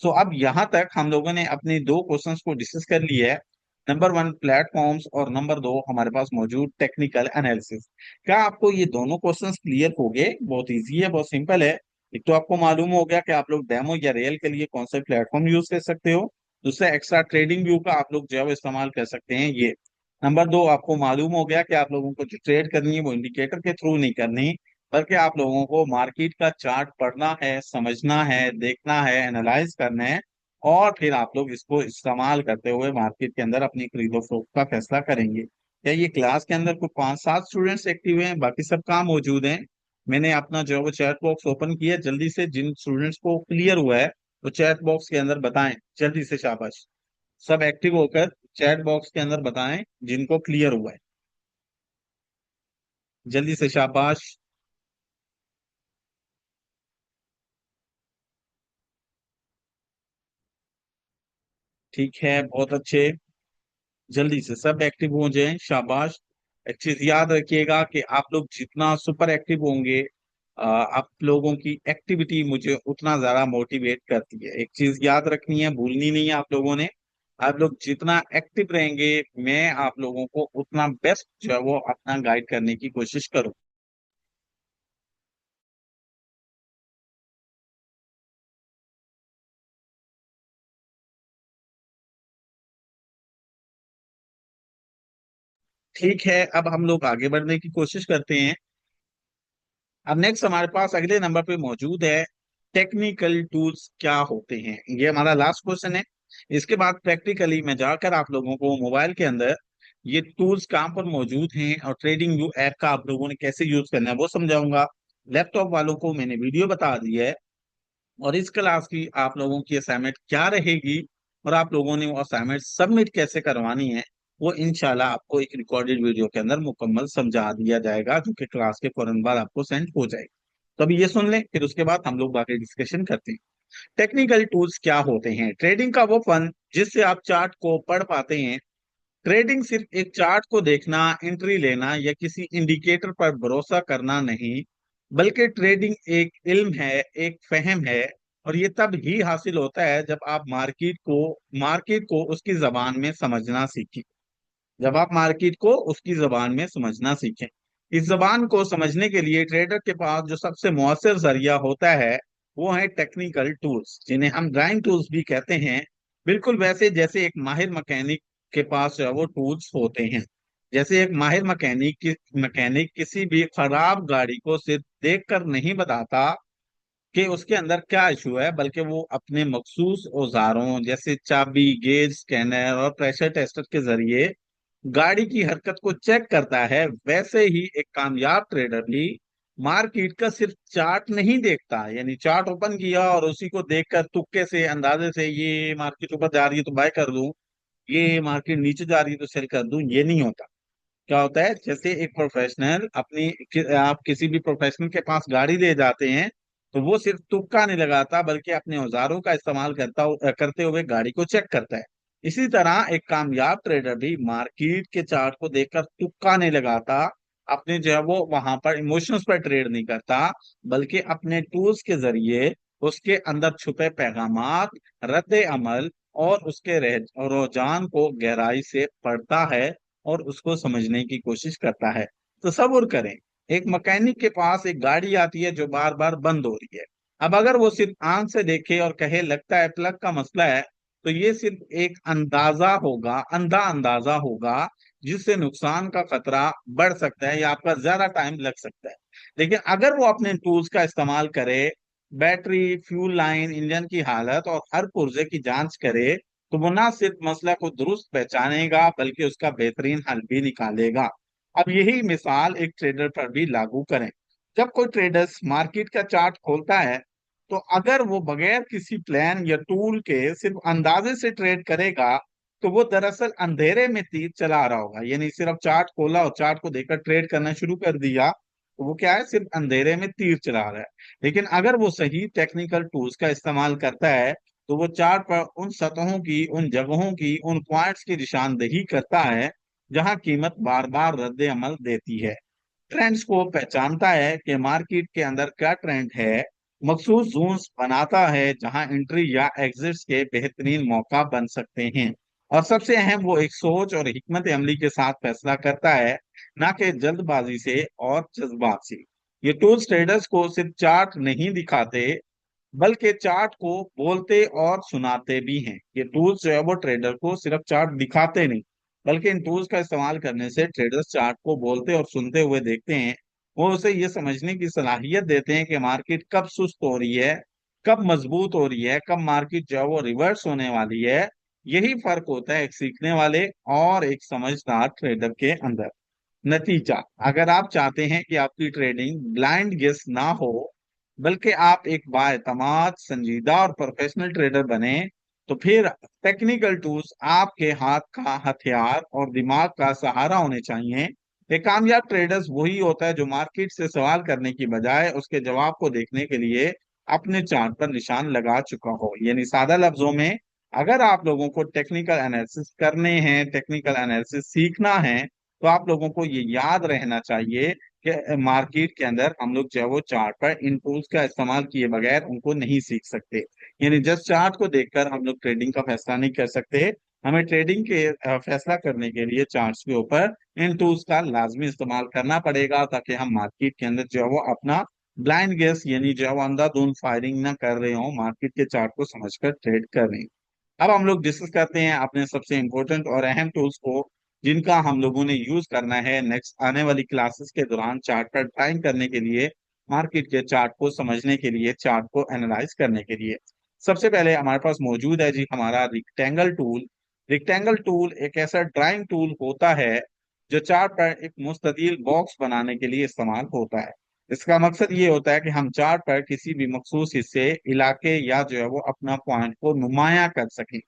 सो अब यहां तक हम लोगों ने अपने दो क्वेश्चंस को डिस्कस कर लिया है। नंबर वन प्लेटफॉर्म्स और नंबर दो हमारे पास मौजूद टेक्निकल एनालिसिस। क्या आपको ये दोनों क्वेश्चंस क्लियर हो गए? बहुत इजी है, बहुत सिंपल है। एक तो आपको मालूम हो गया कि आप लोग डेमो या रियल के लिए कौन सा प्लेटफॉर्म यूज कर सकते हो। दूसरा, एक्स्ट्रा ट्रेडिंग व्यू का आप लोग जो है वो इस्तेमाल कर सकते हैं ये। नंबर दो, आपको मालूम हो गया कि आप लोगों को जो ट्रेड करनी है वो इंडिकेटर के थ्रू नहीं करनी, बल्कि आप लोगों को मार्केट का चार्ट पढ़ना है, समझना है, देखना है, एनालाइज करना है, और फिर आप लोग इसको इस्तेमाल करते हुए मार्केट के अंदर अपनी खरीदो फरोख्त का फैसला करेंगे। क्या ये क्लास के अंदर कोई 5-7 स्टूडेंट्स एक्टिव हैं? बाकी सब काम मौजूद हैं? मैंने अपना जो है वो चैट बॉक्स ओपन किया, जल्दी से जिन स्टूडेंट्स को क्लियर हुआ है वो चैट बॉक्स के अंदर बताएं, जल्दी से, शाबाश। सब एक्टिव होकर चैट बॉक्स के अंदर बताएं जिनको क्लियर हुआ है, जल्दी से, शाबाश। ठीक है, बहुत अच्छे, जल्दी से सब एक्टिव हो जाएं, शाबाश। एक चीज याद रखिएगा कि आप लोग जितना सुपर एक्टिव होंगे, आप लोगों की एक्टिविटी मुझे उतना ज्यादा मोटिवेट करती है। एक चीज याद रखनी है, भूलनी नहीं है आप लोगों ने, आप लोग जितना एक्टिव रहेंगे मैं आप लोगों को उतना बेस्ट जो है वो अपना गाइड करने की कोशिश करूँ। ठीक है, अब हम लोग आगे बढ़ने की कोशिश करते हैं। अब नेक्स्ट हमारे पास अगले नंबर पे मौजूद है टेक्निकल टूल्स क्या होते हैं। ये हमारा लास्ट क्वेश्चन है। इसके बाद प्रैक्टिकली मैं जाकर आप लोगों को मोबाइल के अंदर ये टूल्स कहाँ पर मौजूद हैं और ट्रेडिंग व्यू ऐप का आप लोगों ने कैसे यूज करना है वो समझाऊंगा। लैपटॉप वालों को मैंने वीडियो बता दी है, और इस क्लास की आप लोगों की असाइनमेंट क्या रहेगी और आप लोगों ने वो असाइनमेंट सबमिट कैसे करवानी है वो इंशाल्लाह आपको एक रिकॉर्डेड वीडियो के अंदर मुकम्मल समझा दिया जाएगा, जो कि क्लास के फौरन बाद आपको सेंड हो जाएगा। तो अभी ये सुन लें, फिर उसके बाद हम लोग बाकी डिस्कशन करते हैं। टेक्निकल टूल्स क्या होते हैं? ट्रेडिंग का वो फन जिससे आप चार्ट को पढ़ पाते हैं। ट्रेडिंग सिर्फ एक चार्ट को देखना, एंट्री लेना या किसी इंडिकेटर पर भरोसा करना नहीं, बल्कि ट्रेडिंग एक इल्म है, एक फहम है। और ये तब ही हासिल होता है जब आप मार्केट को उसकी जबान में समझना सीखें। जब आप मार्केट को उसकी जबान में समझना सीखें। इस जबान को समझने के लिए ट्रेडर के पास जो सबसे मौसर जरिया होता है वो है टेक्निकल टूल्स, जिन्हें हम ड्राइंग टूल्स भी कहते हैं। बिल्कुल वैसे जैसे एक माहिर मैकेनिक के पास जो है वो टूल्स होते हैं। जैसे एक माहिर मैकेनिक किसी भी खराब गाड़ी को सिर्फ देखकर नहीं बताता कि उसके अंदर क्या इशू है, बल्कि वो अपने मखसूस औजारों जैसे चाबी, गेज, स्कैनर और प्रेशर टेस्टर के जरिए गाड़ी की हरकत को चेक करता है। वैसे ही एक कामयाब ट्रेडर भी मार्केट का सिर्फ चार्ट नहीं देखता, यानी चार्ट ओपन किया और उसी को देखकर तुक्के से, अंदाजे से, ये मार्केट ऊपर जा रही है तो बाय कर दूं, ये मार्केट नीचे जा रही है तो सेल कर दूं, ये नहीं होता। क्या होता है, जैसे एक प्रोफेशनल आप किसी भी प्रोफेशनल के पास गाड़ी ले जाते हैं तो वो सिर्फ तुक्का नहीं लगाता, बल्कि अपने औजारों का इस्तेमाल करते हुए गाड़ी को चेक करता है। इसी तरह एक कामयाब ट्रेडर भी मार्केट के चार्ट को देखकर तुक्का नहीं लगाता, अपने जो है वो वहां पर इमोशंस पर ट्रेड नहीं करता, बल्कि अपने टूल्स के जरिए उसके अंदर छुपे पैगामात, रद्द अमल और उसके रुझान को गहराई से पढ़ता है और उसको समझने की कोशिश करता है। तो सब्र करें। एक मैकेनिक के पास एक गाड़ी आती है जो बार बार बंद हो रही है। अब अगर वो सिर्फ आंख से देखे और कहे लगता है प्लग का मसला है, तो ये सिर्फ एक अंदाजा होगा, अंधा अंदाजा होगा, जिससे नुकसान का खतरा बढ़ सकता है या आपका ज्यादा टाइम लग सकता है। लेकिन अगर वो अपने टूल्स का इस्तेमाल करे, बैटरी, फ्यूल लाइन, इंजन की हालत और हर पुर्जे की जांच करे, तो वो ना सिर्फ मसला को दुरुस्त पहचानेगा बल्कि उसका बेहतरीन हल भी निकालेगा। अब यही मिसाल एक ट्रेडर पर भी लागू करें। जब कोई ट्रेडर्स मार्केट का चार्ट खोलता है, तो अगर वो बगैर किसी प्लान या टूल के सिर्फ अंदाजे से ट्रेड करेगा, तो वो दरअसल अंधेरे में तीर चला रहा होगा। यानी सिर्फ चार्ट खोला और चार्ट को देखकर ट्रेड करना शुरू कर दिया, तो वो क्या है, सिर्फ अंधेरे में तीर चला रहा है। लेकिन अगर वो सही टेक्निकल टूल्स का इस्तेमाल करता है, तो वो चार्ट पर उन सतहों की, उन जगहों की, उन पॉइंट्स की निशानदेही करता है जहां कीमत बार बार रद्द अमल देती है। ट्रेंड्स को पहचानता है कि मार्केट के अंदर क्या ट्रेंड है। मखसूस जोन्स बनाता है जहां एंट्री या एग्जिट्स के बेहतरीन मौका बन सकते हैं। और सबसे अहम, वो एक सोच और हिकमत अमली के साथ फैसला करता है, ना कि जल्दबाजी से और जज्बात से। ये टूल्स ट्रेडर्स को सिर्फ चार्ट नहीं दिखाते, बल्कि चार्ट को बोलते और सुनाते भी हैं। ये टूल्स जो है वो ट्रेडर को सिर्फ चार्ट दिखाते नहीं, बल्कि इन टूल्स का इस्तेमाल करने से ट्रेडर्स चार्ट को बोलते और सुनते हुए देखते हैं। वो उसे ये समझने की सलाहियत देते हैं कि मार्केट कब सुस्त हो रही है, कब मजबूत हो रही है, कब मार्केट जो है वो रिवर्स होने वाली है। यही फर्क होता है एक सीखने वाले और एक समझदार ट्रेडर के अंदर। नतीजा, अगर आप चाहते हैं कि आपकी ट्रेडिंग ब्लाइंड गेस ना हो, बल्कि आप एक बाएतमाद, संजीदा और प्रोफेशनल ट्रेडर बने, तो फिर टेक्निकल टूल्स आपके हाथ का हथियार और दिमाग का सहारा होने चाहिए। एक कामयाब ट्रेडर्स वही होता है जो मार्केट से सवाल करने की बजाय उसके जवाब को देखने के लिए अपने चार्ट पर निशान लगा चुका हो। यानी सादा लफ्जों में, अगर आप लोगों को टेक्निकल एनालिसिस करने हैं, टेक्निकल एनालिसिस सीखना है, तो आप लोगों को ये याद रहना चाहिए कि मार्केट के अंदर हम लोग जो है वो चार्ट पर इन टूल्स का इस्तेमाल किए बगैर उनको नहीं सीख सकते। यानी जस्ट चार्ट को देखकर हम लोग ट्रेडिंग का फैसला नहीं कर सकते। हमें ट्रेडिंग के फैसला करने के लिए चार्ट्स के ऊपर इन टूल्स का लाजमी इस्तेमाल करना पड़ेगा, ताकि हम मार्केट के अंदर जो है वो अपना ब्लाइंड गेस, यानी जो है वो अंधाधुंध फायरिंग ना कर रहे हो, मार्केट के चार्ट को समझकर ट्रेड कर रहे हैं। अब हम लोग डिस्कस करते हैं अपने सबसे इंपॉर्टेंट और अहम टूल्स को, जिनका हम लोगों ने यूज करना है नेक्स्ट आने वाली क्लासेस के दौरान चार्ट पर टाइम करने के लिए, मार्केट के चार्ट को समझने के लिए, चार्ट को एनालाइज करने के लिए। सबसे पहले हमारे पास मौजूद है जी हमारा रिक्टेंगल टूल। रिक्टेंगल टूल एक ऐसा ड्राइंग टूल होता है जो चार्ट पर एक मुस्ततील बॉक्स बनाने के लिए इस्तेमाल होता है। इसका मकसद ये होता है कि हम चार्ट पर किसी भी मखसूस हिस्से, इलाके या जो है वो अपना पॉइंट को नुमाया कर सकें।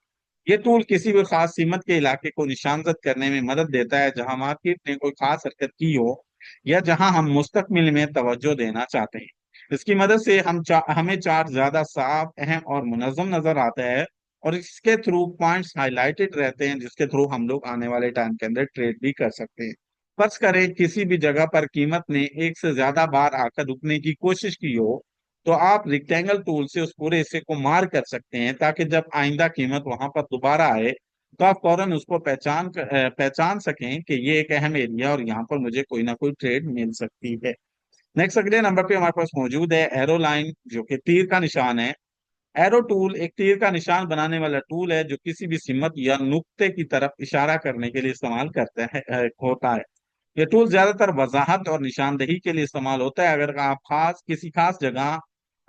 ये टूल किसी भी खास सीमत के इलाके को निशानजद करने में मदद देता है जहां मार्केट ने कोई खास हरकत की हो या जहां हम मुस्तकबिल में तवज्जो देना चाहते हैं। इसकी मदद से हमें चार्ट ज्यादा साफ, अहम और मुनज्जम नजर आता है, और इसके थ्रू पॉइंट्स हाईलाइटेड रहते हैं, जिसके थ्रू हम लोग आने वाले टाइम के अंदर ट्रेड भी कर सकते हैं। फर्ज करें किसी भी जगह पर कीमत ने एक से ज्यादा बार आकर रुकने की कोशिश की हो, तो आप रिक्टेंगल टूल से उस पूरे हिस्से को मार्क कर सकते हैं, ताकि जब आइंदा कीमत वहां पर दोबारा आए तो आप फौरन उसको पहचान सकें कि ये एक अहम एरिया और यहाँ पर मुझे कोई ना कोई ट्रेड मिल सकती है। नेक्स्ट अगले नंबर पे हमारे पास मौजूद है एरो लाइन, जो कि तीर का निशान है। एरो टूल एक तीर का निशान बनाने वाला टूल है, जो किसी भी सिमत या नुक्ते की तरफ इशारा करने के लिए इस्तेमाल करता है होता है। यह टूल ज्यादातर वजाहत और निशानदेही के लिए इस्तेमाल होता है। अगर आप किसी खास जगह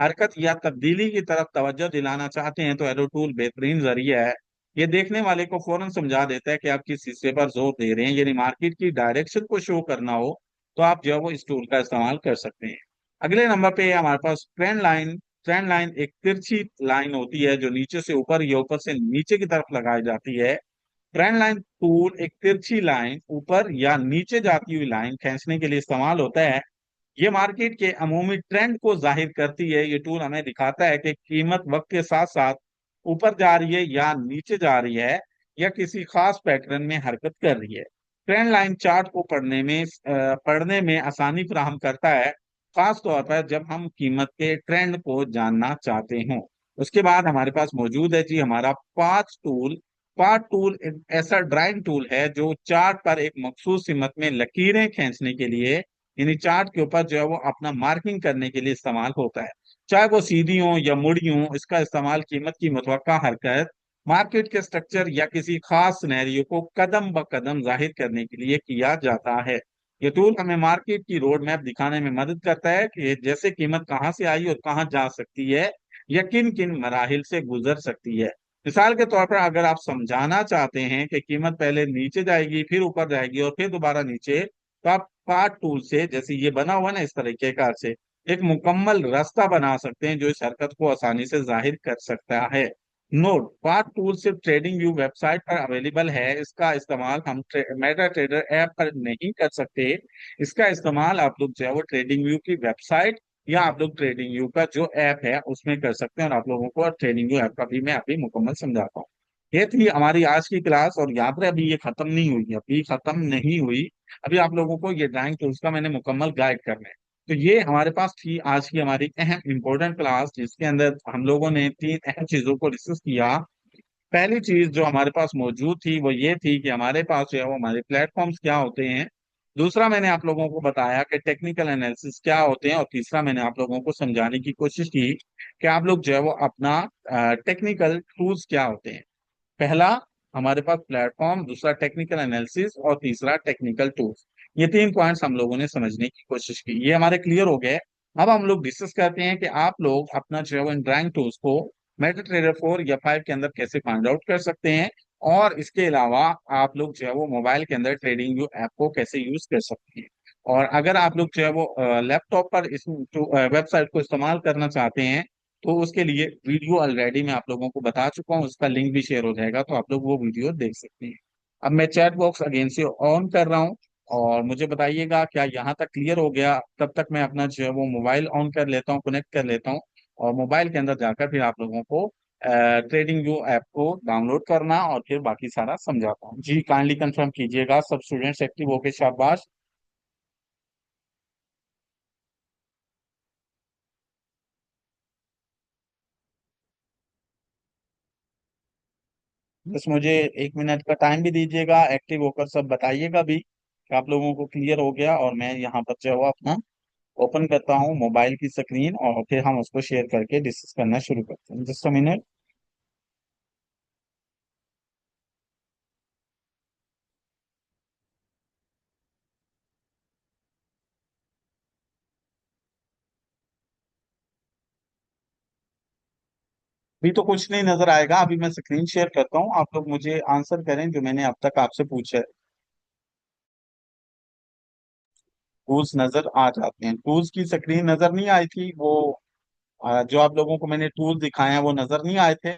हरकत या तब्दीली की तरफ तवज्जो दिलाना चाहते हैं, तो एरो टूल बेहतरीन जरिया है। ये देखने वाले को फौरन समझा देता है कि आप किस हिस्से पर जोर दे रहे हैं, यानी मार्केट की डायरेक्शन को शो करना हो, तो आप जो है वो इस टूल का इस्तेमाल कर सकते हैं। अगले नंबर पे हमारे पास ट्रेंड लाइन। ट्रेंड लाइन एक तिरछी लाइन होती है, जो नीचे से ऊपर या ऊपर से नीचे की तरफ लगाई जाती है। ट्रेंड लाइन टूल एक तिरछी लाइन, ऊपर या नीचे जाती हुई लाइन खींचने के लिए इस्तेमाल होता है। ये मार्केट के अमूमी ट्रेंड को जाहिर करती है। ये टूल हमें दिखाता है कि कीमत वक्त के साथ साथ ऊपर जा रही है या नीचे जा रही है, या किसी खास पैटर्न में हरकत कर रही है। ट्रेंड लाइन चार्ट को पढ़ने में आसानी फराहम करता है, खास तौर पर जब हम कीमत के ट्रेंड को जानना चाहते हों। उसके बाद हमारे पास मौजूद है जी हमारा पाथ टूल। पाथ टूल एक ऐसा ड्राइंग टूल है, जो चार्ट पर एक मखसूस सिमत में लकीरें खींचने के लिए, यानी चार्ट के ऊपर जो है वो अपना मार्किंग करने के लिए इस्तेमाल होता है। चाहे वो सीधी हो या मुड़ी हो, इसका इस्तेमाल कीमत की मुतवक्का हरकत, मार्केट के स्ट्रक्चर या किसी खास सिनेरियो को कदम ब कदम जाहिर करने के लिए किया जाता है। ये टूल हमें मार्केट की रोड मैप दिखाने में मदद करता है कि जैसे कीमत कहाँ से आई और कहाँ जा सकती है, या किन किन मराहिल से गुजर सकती है। मिसाल के तौर पर अगर आप समझाना चाहते हैं कि कीमत पहले नीचे जाएगी, फिर ऊपर जाएगी और फिर दोबारा नीचे, तो आप पार्ट टूल से, जैसे ये बना हुआ है ना इस तरीके का, से एक मुकम्मल रास्ता बना सकते हैं, जो इस हरकत को आसानी से जाहिर कर सकता है। नोट, पार्ट टूल सिर्फ ट्रेडिंग व्यू वेबसाइट पर अवेलेबल है। इसका इस्तेमाल हम मेटा ट्रेडर ऐप पर नहीं कर सकते। इसका इस्तेमाल आप लोग जो है वो ट्रेडिंग व्यू की वेबसाइट या आप लोग ट्रेडिंग व्यू का जो ऐप है उसमें कर सकते हैं, और आप लोगों को ट्रेडिंग व्यू ऐप का भी मैं अभी मुकम्मल समझाता हूँ। ये थी हमारी आज की क्लास, और याद रहे अभी ये खत्म नहीं हुई, अभी खत्म नहीं हुई। अभी आप लोगों को ये ड्राइंग टूल्स का मैंने मुकम्मल गाइड करना है। तो ये हमारे पास थी आज की हमारी अहम इंपॉर्टेंट क्लास, जिसके अंदर हम लोगों ने तीन अहम चीजों को डिस्कस किया। पहली चीज जो हमारे पास मौजूद थी वो ये थी कि हमारे पास जो है वो हमारे प्लेटफॉर्म्स क्या होते हैं। दूसरा, मैंने आप लोगों को बताया कि टेक्निकल एनालिसिस क्या होते हैं। और तीसरा, मैंने आप लोगों को समझाने की कोशिश की कि आप लोग जो है वो अपना टेक्निकल टूल्स क्या होते हैं। पहला हमारे पास प्लेटफॉर्म, दूसरा टेक्निकल एनालिसिस, और तीसरा टेक्निकल टूल्स। ये तीन पॉइंट्स हम लोगों ने समझने की कोशिश की, ये हमारे क्लियर हो गए। अब हम लोग डिस्कस करते हैं कि आप लोग अपना जो है वो इन ड्राइंग टूल्स को मेटा ट्रेडर 4 या 5 के अंदर कैसे फाइंड आउट कर सकते हैं, और इसके अलावा आप लोग जो है वो मोबाइल के अंदर ट्रेडिंग व्यू ऐप को कैसे यूज कर सकते हैं। और अगर आप लोग जो है वो लैपटॉप पर इस वेबसाइट को इस्तेमाल करना चाहते हैं, तो उसके लिए वीडियो ऑलरेडी मैं आप लोगों को बता चुका हूँ, उसका लिंक भी शेयर हो जाएगा, तो आप लोग वो वीडियो देख सकते हैं। अब मैं चैट बॉक्स अगेन से ऑन कर रहा हूँ, और मुझे बताइएगा क्या यहाँ तक क्लियर हो गया। तब तक मैं अपना जो है वो मोबाइल ऑन कर लेता हूँ, कनेक्ट कर लेता हूँ, और मोबाइल के अंदर जाकर फिर आप लोगों को ट्रेडिंग व्यू ऐप को डाउनलोड करना और फिर बाकी सारा समझाता हूँ। जी काइंडली कंफर्म कीजिएगा सब स्टूडेंट्स एक्टिव होके, शाबाश। बस मुझे 1 मिनट का टाइम भी दीजिएगा, एक्टिव होकर सब बताइएगा भी कि आप लोगों को क्लियर हो गया। और मैं यहाँ पर जो है वो अपना ओपन करता हूँ मोबाइल की स्क्रीन, और फिर हम उसको शेयर करके डिस्कस करना शुरू करते हैं। Just a minute. अभी तो कुछ नहीं नजर आएगा, अभी मैं स्क्रीन शेयर करता हूँ, आप लोग मुझे आंसर करें जो मैंने अब तक आपसे पूछा है। टूल्स नजर आ जाते हैं, टूल्स की स्क्रीन नजर नहीं आई थी वो, जो आप लोगों को मैंने टूल दिखाए हैं वो नजर नहीं आए थे।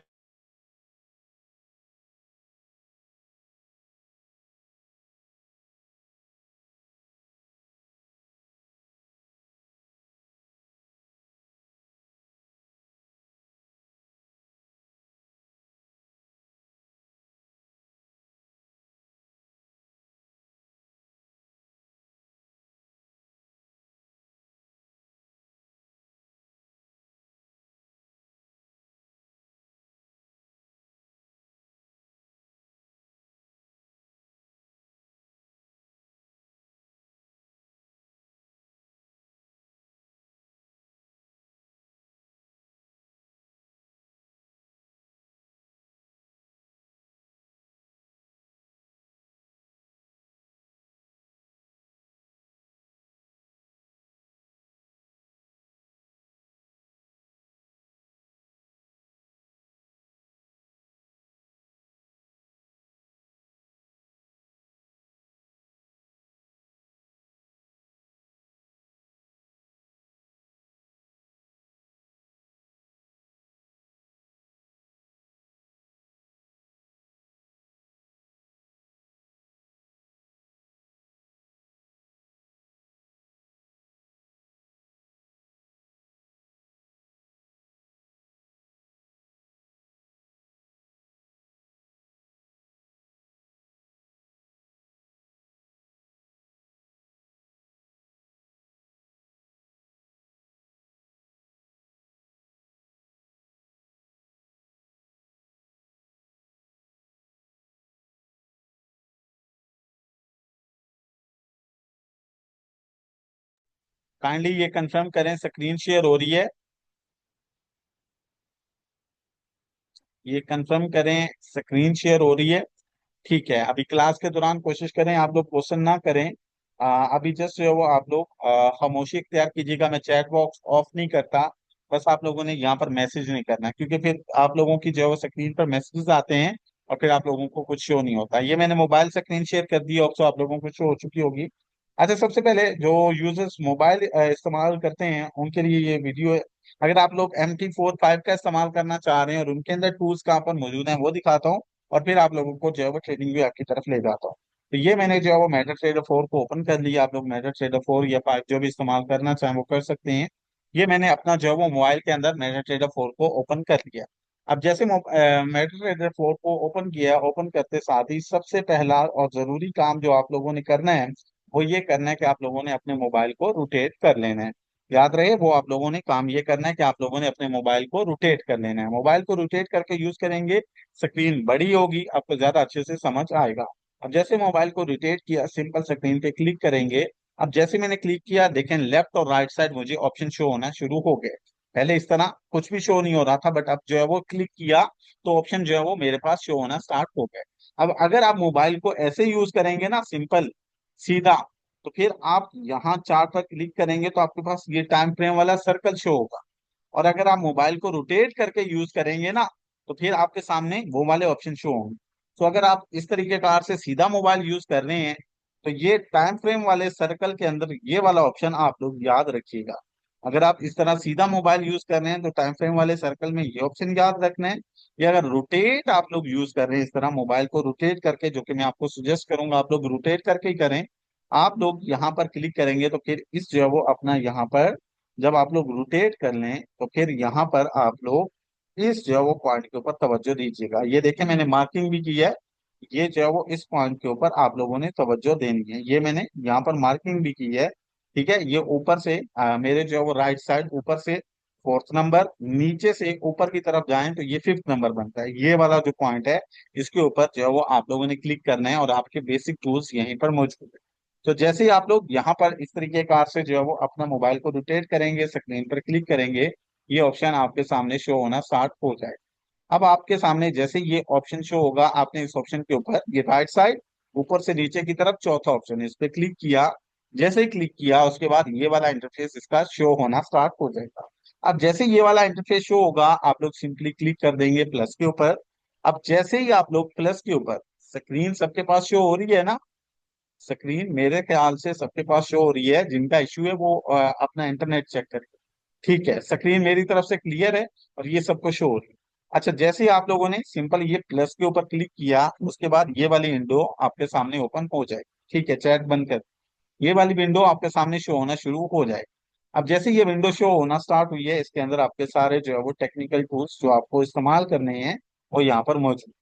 काइंडली ये कंफर्म करें स्क्रीन शेयर हो रही है। ये कंफर्म करें स्क्रीन शेयर हो रही है। ठीक है, अभी क्लास के दौरान कोशिश करें आप लोग क्वेश्चन ना करें। अभी जस्ट जो है वो आप लोग खामोशी इख्तियार कीजिएगा। मैं चैट बॉक्स ऑफ नहीं करता। बस आप लोगों ने यहाँ पर मैसेज नहीं करना, क्योंकि फिर आप लोगों की जो है वो स्क्रीन पर मैसेजेस आते हैं और फिर आप लोगों को कुछ शो नहीं होता। ये मैंने मोबाइल स्क्रीन शेयर कर दी, और तो आप लोगों को शो हो चुकी होगी। अच्छा, सबसे पहले जो यूजर्स मोबाइल इस्तेमाल करते हैं उनके लिए ये वीडियो है। अगर आप लोग MT45 का इस्तेमाल करना चाह रहे हैं और उनके अंदर टूल्स कहाँ पर मौजूद हैं वो दिखाता हूँ, और फिर आप लोगों को जो है वो ट्रेडिंग व्यू आपकी तरफ ले जाता हूँ। तो ये मैंने जो है वो मेटा ट्रेडर 4 को ओपन कर लिया। आप लोग मेटा ट्रेडर 4 या 5 जो भी इस्तेमाल करना चाहें वो कर सकते हैं। ये मैंने अपना जो है वो मोबाइल के अंदर मेटा ट्रेडर 4 को ओपन कर लिया। अब जैसे मेटा ट्रेडर 4 को ओपन किया, ओपन करते साथ ही सबसे पहला और जरूरी काम जो आप लोगों ने करना है वो ये करना है कि आप लोगों ने अपने मोबाइल को रोटेट कर लेना है। याद रहे, वो आप लोगों ने काम ये करना है कि आप लोगों ने अपने मोबाइल को रोटेट कर लेना है। मोबाइल को रोटेट करके यूज करेंगे, स्क्रीन बड़ी होगी, आपको ज्यादा अच्छे से समझ आएगा। अब जैसे मोबाइल को रोटेट किया, सिंपल स्क्रीन पे क्लिक करेंगे। अब जैसे मैंने क्लिक किया, देखें लेफ्ट और राइट साइड मुझे ऑप्शन शो होना शुरू हो गए। पहले इस तरह कुछ भी शो नहीं हो रहा था, बट अब जो है वो क्लिक किया तो ऑप्शन जो है वो मेरे पास शो होना स्टार्ट हो गए। अब अगर आप मोबाइल को ऐसे यूज करेंगे ना, सिंपल सीधा, तो फिर आप यहाँ चार्ट पर क्लिक करेंगे तो आपके पास ये टाइम फ्रेम वाला सर्कल शो होगा। और अगर आप मोबाइल को रोटेट करके यूज करेंगे ना, तो फिर आपके सामने वो वाले ऑप्शन शो होंगे। तो अगर आप इस तरीके कार से सीधा मोबाइल यूज कर रहे हैं, तो ये टाइम फ्रेम वाले सर्कल के अंदर ये वाला ऑप्शन आप लोग याद रखिएगा। अगर आप इस तरह सीधा मोबाइल यूज कर रहे हैं तो टाइम फ्रेम वाले सर्कल में ये ऑप्शन याद रखना है। या अगर रोटेट आप लोग यूज कर रहे हैं, इस तरह मोबाइल को रोटेट करके, जो कि मैं आपको सजेस्ट करूंगा आप लोग रोटेट करके ही करें। आप लोग यहाँ पर क्लिक करेंगे तो फिर इस जो है वो अपना यहाँ पर जब आप लोग रोटेट कर लें तो फिर यहाँ पर आप लोग इस जो है वो पॉइंट के ऊपर तवज्जो दीजिएगा। ये देखें मैंने मार्किंग भी की है। ये जो है वो इस पॉइंट के ऊपर आप लोगों ने तवज्जो देनी है, ये मैंने यहाँ पर मार्किंग भी की है। ठीक है, ये ऊपर से मेरे जो है वो राइट साइड ऊपर से फोर्थ नंबर, नीचे से ऊपर की तरफ जाएं तो ये फिफ्थ नंबर बनता है। ये वाला जो पॉइंट है इसके ऊपर जो है वो आप लोगों ने क्लिक करना है, और आपके बेसिक टूल्स यहीं पर मौजूद है। तो जैसे ही आप लोग यहाँ पर इस तरीके कार से जो है वो अपना मोबाइल को रोटेट करेंगे, स्क्रीन पर क्लिक करेंगे, ये ऑप्शन आपके सामने शो होना स्टार्ट हो जाए। अब आपके सामने जैसे ये ऑप्शन शो होगा, आपने इस ऑप्शन के ऊपर ये राइट साइड ऊपर से नीचे की तरफ चौथा ऑप्शन है, इस पे क्लिक किया। जैसे ही क्लिक किया उसके बाद ये वाला इंटरफेस इसका शो होना स्टार्ट हो जाएगा। अब जैसे ये वाला इंटरफेस शो होगा, आप लोग सिंपली क्लिक कर देंगे प्लस के ऊपर। अब जैसे ही आप लोग प्लस के ऊपर, स्क्रीन सबके पास शो हो रही है ना? स्क्रीन मेरे ख्याल से सबके पास शो हो रही है, जिनका इश्यू है वो अपना इंटरनेट चेक करें। ठीक है, स्क्रीन मेरी तरफ से क्लियर है और ये सबको शो हो रही है। अच्छा, जैसे ही आप लोगों ने सिंपल ये प्लस के ऊपर क्लिक किया उसके बाद ये वाली विंडो आपके सामने ओपन हो जाएगी। ठीक है, चैट बंद कर, ये वाली विंडो आपके सामने शो होना शुरू हो जाएगी। अब जैसे ये विंडो शो होना स्टार्ट हुई है, इसके अंदर आपके सारे जो है वो टेक्निकल टूल्स जो आपको इस्तेमाल करने हैं वो यहाँ पर मौजूद।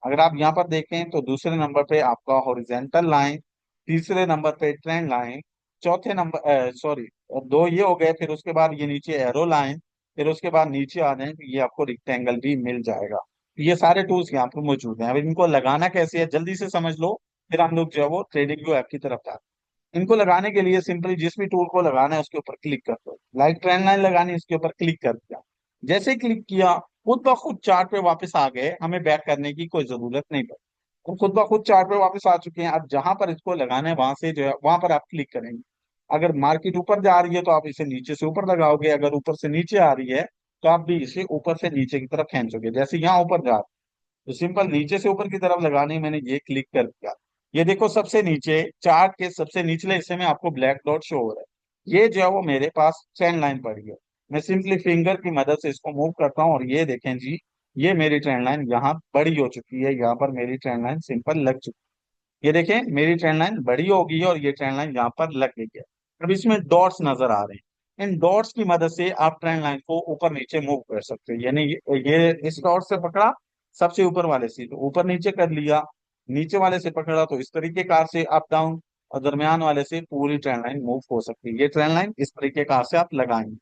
अगर आप यहाँ पर देखें तो दूसरे नंबर पे आपका हॉरिजेंटल लाइन, तीसरे नंबर पे ट्रेंड लाइन, चौथे नंबर सॉरी दो ये हो गए, फिर उसके बाद ये नीचे एरो लाइन, फिर उसके बाद नीचे आ जाए तो ये आपको रिक्टेंगल भी मिल जाएगा। तो ये सारे टूल्स यहाँ पर मौजूद हैं। अब इनको लगाना कैसे है जल्दी से समझ लो, फिर हम लोग जो है वो ट्रेडिंग व्यू ऐप की तरफ आते हैं। इनको लगाने के लिए सिंपली जिस भी टूल को लगाना है उसके ऊपर क्लिक कर दो। लाइक ट्रेंड लाइन लगानी है, इसके ऊपर क्लिक कर दिया। जैसे क्लिक किया खुद ब खुद चार्ट पे वापस आ गए, हमें बैक करने की कोई जरूरत नहीं पड़ी। तो खुद ब खुद चार्ट पे वापस आ चुके हैं। अब जहां पर इसको लगाना है वहां से जो है वहां पर आप क्लिक करेंगे। अगर मार्केट ऊपर जा रही है तो आप इसे नीचे से ऊपर लगाओगे, अगर ऊपर से नीचे आ रही है तो आप भी इसे ऊपर से नीचे की तरफ खींचोगे। जैसे यहाँ ऊपर जा रहा है तो सिंपल नीचे से ऊपर की तरफ लगाने मैंने ये क्लिक कर दिया। ये देखो सबसे नीचे चार्ट के सबसे निचले हिस्से में आपको ब्लैक डॉट शो हो रहा है, ये जो है वो मेरे पास ट्रेंड लाइन पड़ी है। मैं सिंपली फिंगर की मदद से इसको मूव करता हूँ और ये देखें जी, ये मेरी ट्रेंड लाइन यहाँ बड़ी हो चुकी है। यहाँ पर मेरी ट्रेंड लाइन सिंपल लग चुकी है। ये देखें मेरी ट्रेंड लाइन बड़ी हो गई है और ये ट्रेंड लाइन यहाँ पर लग गई है। अब इसमें डॉट्स नजर आ रहे हैं, इन डॉट्स की मदद से आप ट्रेंड लाइन को ऊपर नीचे मूव कर सकते हैं। यानी ये इस डॉट से पकड़ा सबसे ऊपर वाले से तो ऊपर नीचे कर लिया, नीचे वाले से पकड़ा तो इस तरीके कार से अप डाउन, और दरमियान वाले से पूरी ट्रेंड लाइन मूव हो सकती है। ये ट्रेंड लाइन इस तरीके कार से आप लगाएंगे।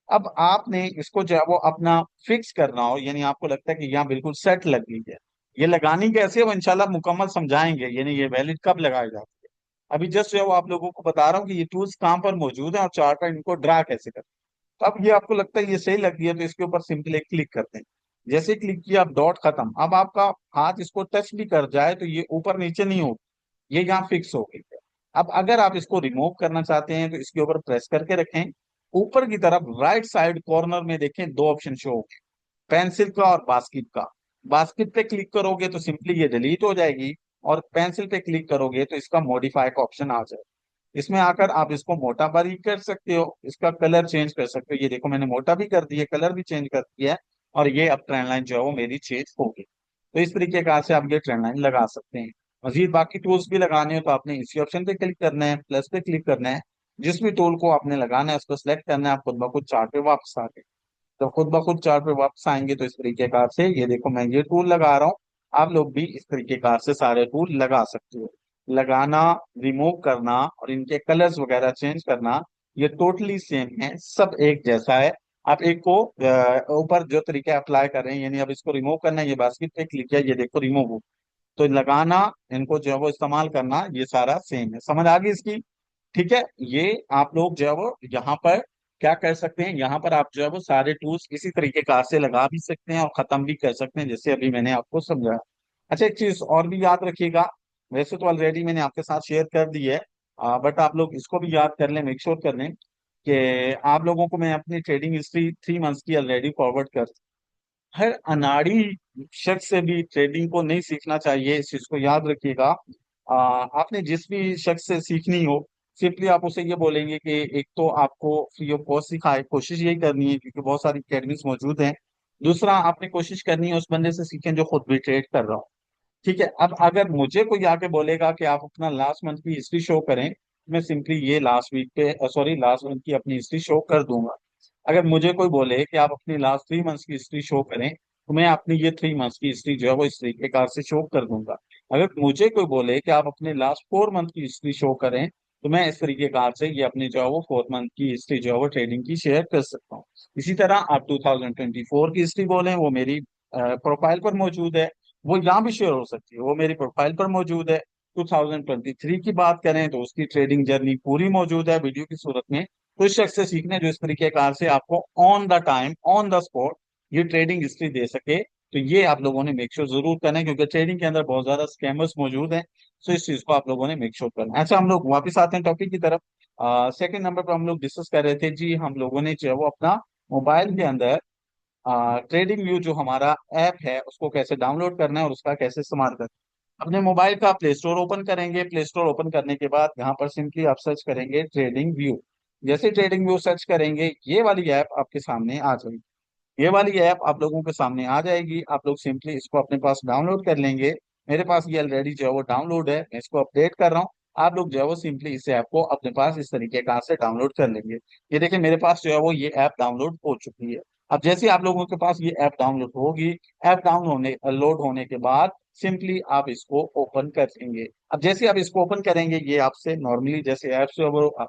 अब आपने इसको जो है वो अपना फिक्स करना हो, यानी आपको लगता है कि यहाँ बिल्कुल सेट लग गई है, ये लगानी कैसे है वो इंशाल्लाह मुकम्मल समझाएंगे, यानी ये वैलिड कब लगाई जाती है। अभी जस्ट जो है वो आप लोगों को बता रहा हूँ कि ये टूल्स कहाँ पर मौजूद है और चार्ट पर इनको ड्रा कैसे करते हैं। तो अब ये आपको लगता है ये सही लग रही है तो इसके ऊपर सिंपली क्लिक करते हैं। जैसे क्लिक किया आप डॉट खत्म। अब आपका हाथ इसको टच भी कर जाए तो ये ऊपर नीचे नहीं होगी, ये यहाँ फिक्स हो गई है। अब अगर आप इसको रिमूव करना चाहते हैं तो इसके ऊपर प्रेस करके रखें। ऊपर की तरफ राइट साइड कॉर्नर में देखें दो ऑप्शन शो होंगे, पेंसिल का और बास्केट का। बास्केट पे क्लिक करोगे तो सिंपली ये डिलीट हो जाएगी, और पेंसिल पे क्लिक करोगे तो इसका मॉडिफाई का ऑप्शन आ जाएगा। इसमें आकर आप इसको मोटा बारीक कर सकते हो, इसका कलर चेंज कर सकते हो। ये देखो मैंने मोटा भी कर दिया, कलर भी चेंज कर दिया है, और ये अब ट्रेंड लाइन जो है वो मेरी चेंज हो गई। तो इस तरीके का से आप ये ट्रेंड लाइन लगा सकते हैं। मजीद बाकी टूल्स भी लगाने हो तो आपने इसी ऑप्शन पे क्लिक करना है, प्लस पे क्लिक करना है। जिस भी टूल को आपने लगाना है उसको सिलेक्ट करना है, आप खुद ब खुद चार्ट पे वापस आ गए। जब खुद ब खुद चार्ट पे वापस आएंगे तो इस तरीके कार से ये देखो मैं ये टूल लगा रहा हूँ। आप लोग भी इस तरीके कार से सारे टूल लगा सकते हो। लगाना, रिमूव करना और इनके कलर्स वगैरह चेंज करना, ये टोटली सेम है, सब एक जैसा है। आप एक को ऊपर जो तरीका अप्लाई कर रहे हैं, यानी अब इसको रिमूव करना है, ये बास्केट पे क्लिक किया, ये देखो रिमूव हो। तो लगाना, इनको जो है वो इस्तेमाल करना, ये सारा सेम है। समझ आ गई इसकी? ठीक है। ये आप लोग जो है वो यहाँ पर क्या कर सकते हैं, यहाँ पर आप जो है वो सारे टूल्स इसी तरीके कार से लगा भी सकते हैं और खत्म भी कर सकते हैं, जैसे अभी मैंने आपको समझाया। अच्छा, एक चीज और भी याद रखिएगा, वैसे तो ऑलरेडी मैंने आपके साथ शेयर कर दी है, बट आप लोग इसको भी याद कर लें, मेक श्योर कर लें कि आप लोगों को मैं अपनी ट्रेडिंग हिस्ट्री 3 मंथ्स की ऑलरेडी फॉरवर्ड कर। हर अनाड़ी शख्स से भी ट्रेडिंग को नहीं सीखना चाहिए, इस चीज को याद रखिएगा। आपने जिस भी शख्स से सीखनी हो, सिंपली आप उसे ये बोलेंगे कि एक तो आपको फ्री ऑफ कॉस्ट सिखाए, कोशिश यही करनी है क्योंकि बहुत सारी अकेडमीज मौजूद हैं। दूसरा, आपने कोशिश करनी है उस बंदे से सीखें जो खुद भी ट्रेड कर रहा हो। ठीक है। अब अगर मुझे कोई आके बोलेगा कि आप अपना लास्ट मंथ की हिस्ट्री शो करें, मैं सिंपली ये लास्ट वीक पे सॉरी लास्ट मंथ की अपनी हिस्ट्री शो कर दूंगा। अगर मुझे कोई बोले कि आप अपनी लास्ट 3 मंथ्स की हिस्ट्री शो करें, तो मैं अपनी ये 3 मंथ्स की हिस्ट्री जो है वो इस तरीके कार से शो कर दूंगा। अगर मुझे कोई बोले कि आप अपने लास्ट 4 मंथ की हिस्ट्री शो करें, तो मैं इस तरीके कार से ये अपनी जो है वो 4 मंथ की हिस्ट्री जो है वो ट्रेडिंग की शेयर कर सकता हूँ। इसी तरह आप 2024 की हिस्ट्री बोलें, वो मेरी प्रोफाइल पर मौजूद है, वो यहाँ भी शेयर हो सकती है, वो मेरी प्रोफाइल पर मौजूद है। 2023 की बात करें तो उसकी ट्रेडिंग जर्नी पूरी मौजूद है वीडियो की सूरत में। तो इस शख्स से सीखने जो इस तरीके कार से आपको on the time on the spot ये ट्रेडिंग हिस्ट्री दे सके, तो ये आप लोगों ने मेक श्योर जरूर करना है, क्योंकि ट्रेडिंग के अंदर बहुत ज्यादा स्कैमर्स मौजूद हैं। तो इस चीज को आप लोगों ने मेक श्योर करना है। अच्छा, हम लोग वापस आते हैं टॉपिक की तरफ। सेकंड नंबर पर हम लोग डिस्कस कर रहे थे जी, हम लोगों ने जो है वो अपना मोबाइल के अंदर ट्रेडिंग व्यू जो हमारा ऐप है उसको कैसे डाउनलोड करना है और उसका कैसे इस्तेमाल करना है। अपने मोबाइल का प्ले स्टोर ओपन करेंगे, प्ले स्टोर ओपन करने के बाद यहाँ पर सिंपली आप सर्च करेंगे ट्रेडिंग व्यू। जैसे ट्रेडिंग व्यू सर्च करेंगे ये वाली ऐप आपके सामने आ जाएगी। ये वाली ऐप आप लोगों के सामने आ जाएगी, आप लोग सिंपली इसको अपने पास डाउनलोड कर लेंगे। मेरे पास ये ऑलरेडी जो है वो डाउनलोड है, मैं इसको अपडेट कर रहा हूँ। आप लोग जो है वो सिंपली इस ऐप को अपने पास इस तरीके का से डाउनलोड कर लेंगे। ये देखिए मेरे पास जो है वो ये ऐप डाउनलोड हो चुकी है। अब जैसे आप लोगों के पास ये ऐप डाउनलोड होगी, ऐप डाउन होने लोड होने के बाद सिंपली आप इसको ओपन कर लेंगे। अब जैसे आप इसको ओपन करेंगे, ये आपसे नॉर्मली जैसे ऐप जो है वो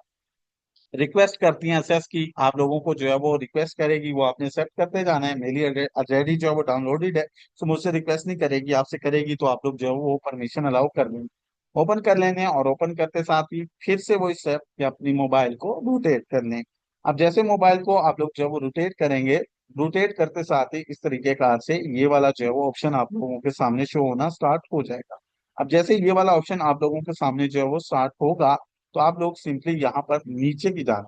रिक्वेस्ट करती हैं एसएस की, आप लोगों को जो है वो रिक्वेस्ट करेगी, वो आपने एक्सेप्ट करते जाना है। मेरी ऑलरेडी जो है वो डाउनलोडेड है, तो मुझसे रिक्वेस्ट नहीं करेगी, आपसे करेगी, तो आप लोग जो है वो परमिशन अलाउ कर लेंगे। ओपन कर लेने और ओपन करते साथ ही फिर से वो स्टेप कि अपनी मोबाइल को रोटेट कर लें। अब जैसे मोबाइल को आप लोग जो है वो रोटेट करेंगे, रोटेट करते साथ ही इस तरीके कार से ये वाला जो है वो ऑप्शन आप लोगों के सामने शो होना स्टार्ट हो जाएगा। अब जैसे ये वाला ऑप्शन आप लोगों के सामने जो है वो स्टार्ट होगा, तो आप लोग सिंपली यहाँ पर नीचे की जाना।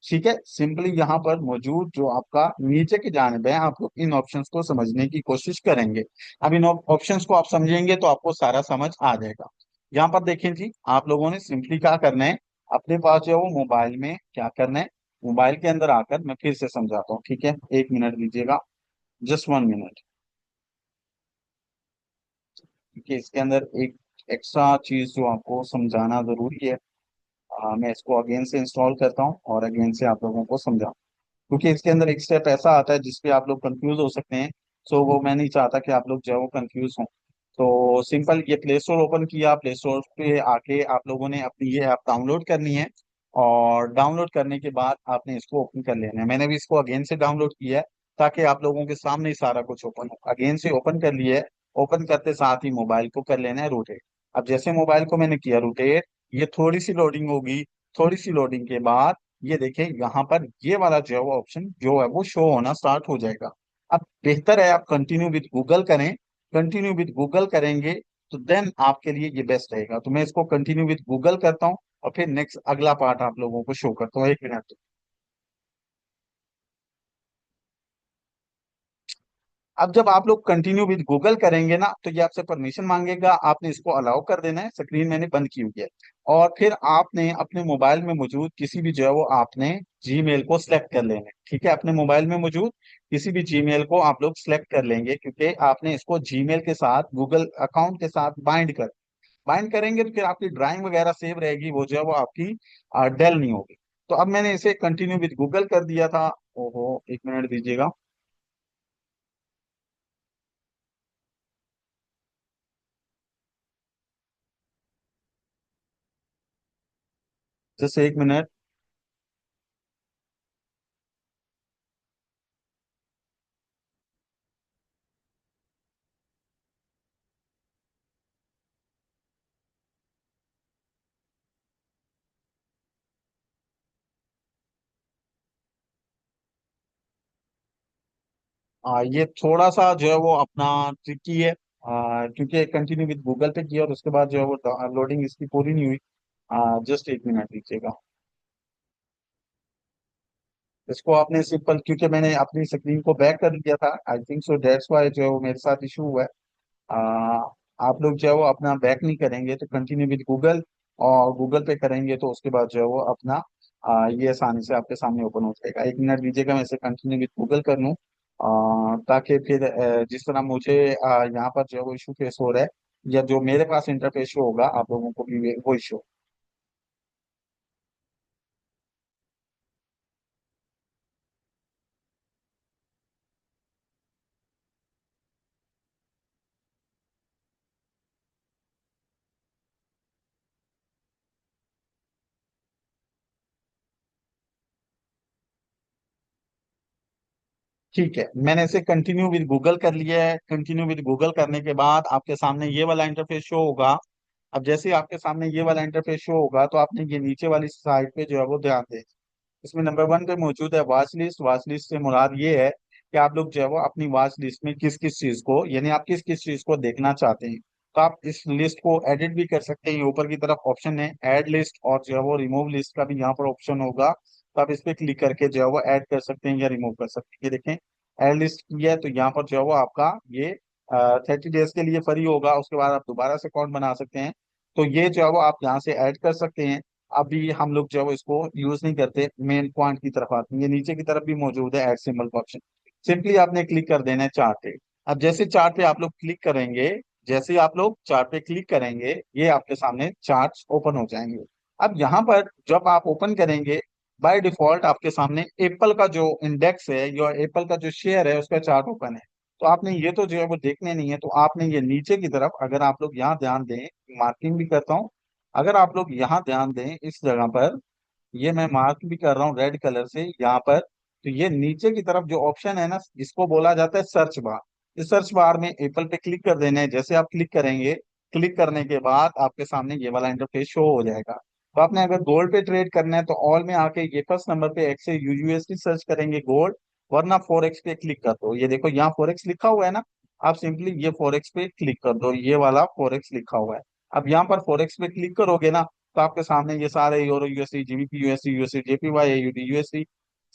ठीक है, सिंपली यहाँ पर मौजूद जो आपका नीचे की जानिब है, आप लोग इन ऑप्शंस को समझने की कोशिश करेंगे। अब इन ऑप्शंस को आप समझेंगे तो आपको सारा समझ आ जाएगा। यहाँ पर देखें जी, आप लोगों ने सिंपली क्या करना है, अपने पास जो है वो मोबाइल में क्या करना है, मोबाइल के अंदर आकर मैं फिर से समझाता हूँ, ठीक है, 1 मिनट दीजिएगा, जस्ट 1 मिनट। क्योंकि इसके अंदर एक एक्स्ट्रा चीज जो आपको समझाना जरूरी है। मैं इसको अगेन से इंस्टॉल करता हूँ और अगेन से आप लोगों को समझाऊँ, क्योंकि इसके अंदर एक स्टेप ऐसा आता है जिसपे आप लोग कंफ्यूज हो सकते हैं। सो वो मैं नहीं चाहता कि आप लोग जो है वो कंफ्यूज हों। तो सिंपल ये प्ले स्टोर ओपन किया, प्ले स्टोर पे आके आप लोगों ने अपनी ये ऐप डाउनलोड करनी है, और डाउनलोड करने के बाद आपने इसको ओपन कर लेना है। मैंने भी इसको अगेन से डाउनलोड किया है ताकि आप लोगों के सामने ही सारा कुछ ओपन हो। अगेन से ओपन कर लिया है, ओपन करते साथ ही मोबाइल को कर लेना है रोटेट। अब जैसे मोबाइल को मैंने किया रोटेट, ये थोड़ी सी लोडिंग होगी। थोड़ी सी लोडिंग के बाद ये देखें यहाँ पर ये वाला जो है वो ऑप्शन जो है वो शो होना स्टार्ट हो जाएगा। अब बेहतर है आप कंटिन्यू विद गूगल करें। कंटिन्यू विद गूगल करेंगे तो देन आपके लिए ये बेस्ट रहेगा। तो मैं इसको कंटिन्यू विद गूगल करता हूँ और फिर नेक्स्ट अगला पार्ट आप लोगों को शो करता हूँ। 1 मिनट। अब जब आप लोग कंटिन्यू विद गूगल करेंगे ना तो ये आपसे परमिशन मांगेगा, आपने इसको अलाउ कर देना है। स्क्रीन मैंने बंद की हुई है। और फिर आपने अपने मोबाइल में मौजूद किसी भी जो है वो आपने जीमेल को सिलेक्ट कर लेना है। ठीक है, अपने मोबाइल में मौजूद किसी भी जीमेल को आप लोग सिलेक्ट कर लेंगे, क्योंकि आपने इसको जीमेल के साथ गूगल अकाउंट के साथ बाइंड करेंगे तो फिर आपकी ड्राइंग वगैरह सेव रहेगी, वो जो है वो आपकी डेल नहीं होगी। तो अब मैंने इसे कंटिन्यू विद गूगल कर दिया था। ओहो, 1 मिनट दीजिएगा। जैसे 1 मिनट। ये थोड़ा सा जो है वो अपना ट्रिकी है, क्योंकि कंटिन्यू विद गूगल पे किया और उसके बाद जो है वो लोडिंग इसकी पूरी नहीं हुई। जस्ट 1 मिनट दीजिएगा। इसको आपने सिंपल, क्योंकि मैंने अपनी स्क्रीन को बैक कर लिया था, I think so that's why जो है वो मेरे साथ इशू हुआ है। आ, आप लोग जो है वो अपना बैक नहीं करेंगे तो कंटिन्यू विद गूगल, और गूगल पे करेंगे तो उसके बाद जो है वो अपना ये आसानी से आपके सामने ओपन हो जाएगा। 1 मिनट दीजिएगा, मैं इसे कंटिन्यू विद गूगल कर लूँ, ताकि फिर जिस तरह मुझे यहाँ पर जो है वो इशू फेस हो रहा है, या जो मेरे पास इंटरफेस शो होगा आप लोगों को भी वो इशू। ठीक है, मैंने इसे कंटिन्यू विद गूगल कर लिया है। कंटिन्यू विद गूगल करने के बाद आपके सामने ये वाला इंटरफेस शो होगा। अब जैसे ही आपके सामने ये वाला इंटरफेस शो होगा तो आपने ये नीचे वाली साइड पे जो है वो ध्यान दें। इसमें नंबर 1 पे मौजूद है वॉच लिस्ट। वॉच लिस्ट से मुराद ये है कि आप लोग जो है वो अपनी वॉच लिस्ट में किस किस चीज को, यानी आप किस किस चीज को देखना चाहते हैं, तो आप इस लिस्ट को एडिट भी कर सकते हैं। ऊपर की तरफ ऑप्शन है ऐड लिस्ट, और जो है वो रिमूव लिस्ट का भी यहाँ पर ऑप्शन होगा, तो आप इस पे क्लिक करके जो है वो ऐड कर सकते हैं या रिमूव कर सकते हैं। ये देखें, ऐड लिस्ट की है तो यहाँ पर जो है वो आपका ये 30 डेज के लिए फ्री होगा, उसके बाद आप दोबारा से अकाउंट बना सकते हैं। तो ये जो है वो आप यहाँ से ऐड कर सकते हैं। अभी हम लोग जो है वो इसको यूज नहीं करते, मेन पॉइंट की तरफ आते हैं। ये नीचे की तरफ भी मौजूद है ऐड सिंबल का ऑप्शन, सिंपली आपने क्लिक कर देना है चार्ट पे। अब जैसे चार्ट पे आप लोग क्लिक करेंगे, जैसे ही आप लोग चार्ट पे क्लिक करेंगे ये आपके सामने चार्ट्स ओपन हो जाएंगे। अब यहाँ पर जब आप ओपन करेंगे, बाय डिफॉल्ट आपके सामने एप्पल का जो इंडेक्स है या एप्पल का जो शेयर है उसका चार्ट ओपन है। तो आपने ये तो जो है वो देखने नहीं है, तो आपने ये नीचे की तरफ, अगर आप लोग यहाँ ध्यान दें, मार्किंग भी करता हूँ, अगर आप लोग यहाँ ध्यान दें इस जगह पर, ये मैं मार्क भी कर रहा हूँ रेड कलर से यहाँ पर, तो ये नीचे की तरफ जो ऑप्शन है ना, इसको बोला जाता है सर्च बार। इस सर्च बार में एप्पल पे क्लिक कर देना है। जैसे आप क्लिक करेंगे, क्लिक करने के बाद आपके सामने ये वाला इंटरफेस शो हो जाएगा। तो आपने अगर गोल्ड पे ट्रेड करना है तो ऑल में आके ये फर्स्ट नंबर पे एक्स से यूयूएसडी सर्च करेंगे गोल्ड, वरना फोरेक्स पे क्लिक कर दो। ये देखो यहाँ फोरेक्स लिखा हुआ है ना, आप सिंपली ये फोरेक्स पे क्लिक कर दो, ये वाला फोरेक्स लिखा हुआ है। अब यहाँ पर फोरेक्स पे क्लिक करोगे ना तो आपके सामने ये सारे euro USD, GBP USD, USD JPY, AUD USD,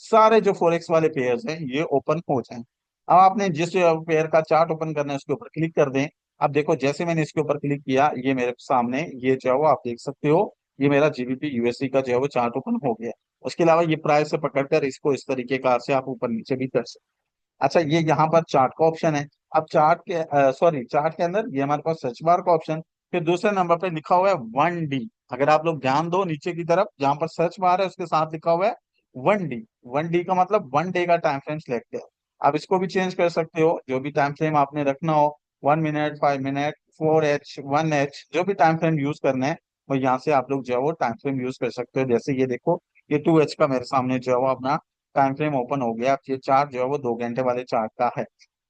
सारे जो फोरेक्स वाले पेयर्स हैं ये ओपन हो जाएं। अब आपने जिस पेयर का चार्ट ओपन करना है उसके ऊपर क्लिक कर दें। अब देखो जैसे मैंने इसके ऊपर क्लिक किया, ये मेरे सामने ये जो है वो आप देख सकते हो, ये मेरा जीबीपी यूएसडी का जो है वो चार्ट ओपन हो गया। उसके अलावा ये प्राइस से पकड़कर इसको इस तरीके का से आप ऊपर नीचे भी कर सकते हैं। अच्छा, ये यहाँ पर चार्ट का ऑप्शन है। अब चार्ट के सॉरी, चार्ट के अंदर ये हमारे पास सर्च बार का ऑप्शन, फिर दूसरे नंबर पे लिखा हुआ है 1D। अगर आप लोग ध्यान दो नीचे की तरफ जहां पर सर्च बार है उसके साथ लिखा हुआ है 1D। 1D का मतलब 1 डे का टाइम फ्रेम सिलेक्ट है। आप इसको भी चेंज कर सकते हो, जो भी टाइम फ्रेम आपने रखना हो, 1 मिनट, 5 मिनट, 4H, 1H, जो भी टाइम फ्रेम यूज करना है वो यहाँ से आप लोग जो है वो टाइम फ्रेम यूज कर सकते हो। जैसे ये देखो, ये 2H का मेरे सामने जो है वो अपना टाइम फ्रेम ओपन हो गया। अब ये चार्ट जो है वो 2 घंटे वाले चार्ट का है।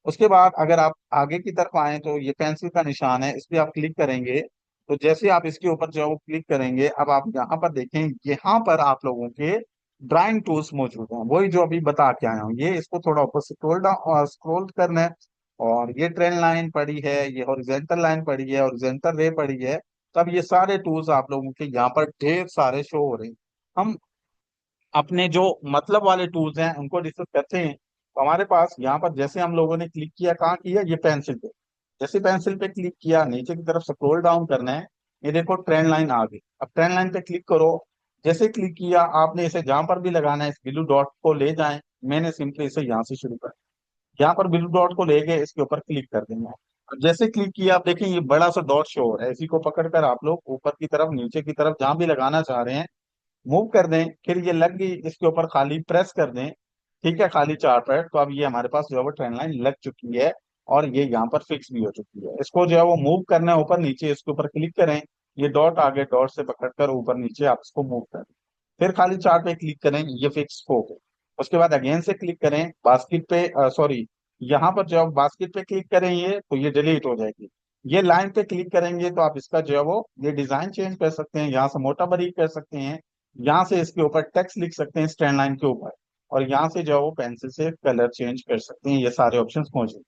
उसके बाद अगर आप आगे की तरफ आए तो ये पेंसिल का निशान है, इस पे आप क्लिक करेंगे तो जैसे आप इसके ऊपर जो है वो क्लिक करेंगे, अब आप यहाँ पर देखें, यहाँ पर आप लोगों के ड्राइंग टूल्स मौजूद हैं, वही जो अभी बता के आया हूँ। ये इसको थोड़ा ऊपर स्क्रॉल डाउन और स्क्रॉल करना है, और ये ट्रेन लाइन पड़ी है, ये हॉरिजेंटल लाइन पड़ी है, हॉरिजेंटल रे पड़ी है। तब ये सारे टूल्स आप लोगों के यहाँ पर ढेर सारे शो हो रहे हैं। हम अपने जो मतलब वाले टूल्स हैं उनको डिस्कस करते हैं। तो हमारे पास यहाँ पर जैसे हम लोगों ने क्लिक किया, कहाँ किया, ये पेंसिल पे। जैसे पेंसिल पे क्लिक किया, नीचे की तरफ स्क्रॉल डाउन करना है, ये देखो ट्रेन लाइन आ गई। अब ट्रेन लाइन पे क्लिक करो। जैसे क्लिक किया आपने, इसे जहां पर भी लगाना है इस ब्लू डॉट को ले जाएं। मैंने सिंपली इसे यहाँ से शुरू कर, यहाँ पर ब्लू डॉट को ले गए, इसके ऊपर क्लिक कर देंगे। अब जैसे क्लिक किया, आप देखें ये बड़ा सा डॉट शो हो रहा है, इसी को पकड़कर आप लोग ऊपर की तरफ, नीचे की तरफ, जहां भी लगाना चाह रहे हैं मूव कर दें। फिर ये लग गई, इसके ऊपर खाली प्रेस कर दें। ठीक है, खाली 4 पैर, तो अब ये हमारे पास जो है वो ट्रेन लाइन लग चुकी है, और ये यहाँ पर फिक्स भी हो चुकी है। इसको जो है वो मूव करना है ऊपर नीचे, इसके ऊपर क्लिक करें, ये डॉट आगे, डॉट से पकड़कर ऊपर नीचे आप इसको मूव करें। फिर खाली 4 पे क्लिक करें, ये फिक्स हो गए। उसके बाद अगेन से क्लिक करें बास्केट पे, सॉरी, यहाँ पर जो है बास्केट पे क्लिक करेंगे तो ये डिलीट हो जाएगी। ये लाइन पे क्लिक करेंगे तो आप इसका जो है वो ये डिजाइन चेंज कर सकते हैं, यहाँ से मोटा बारीक कर सकते हैं, यहाँ से इसके ऊपर टेक्स्ट लिख सकते हैं स्ट्रैंड लाइन के ऊपर, और यहाँ से जो है वो पेंसिल से कलर चेंज कर सकते हैं। ये सारे ऑप्शंस मौजूद।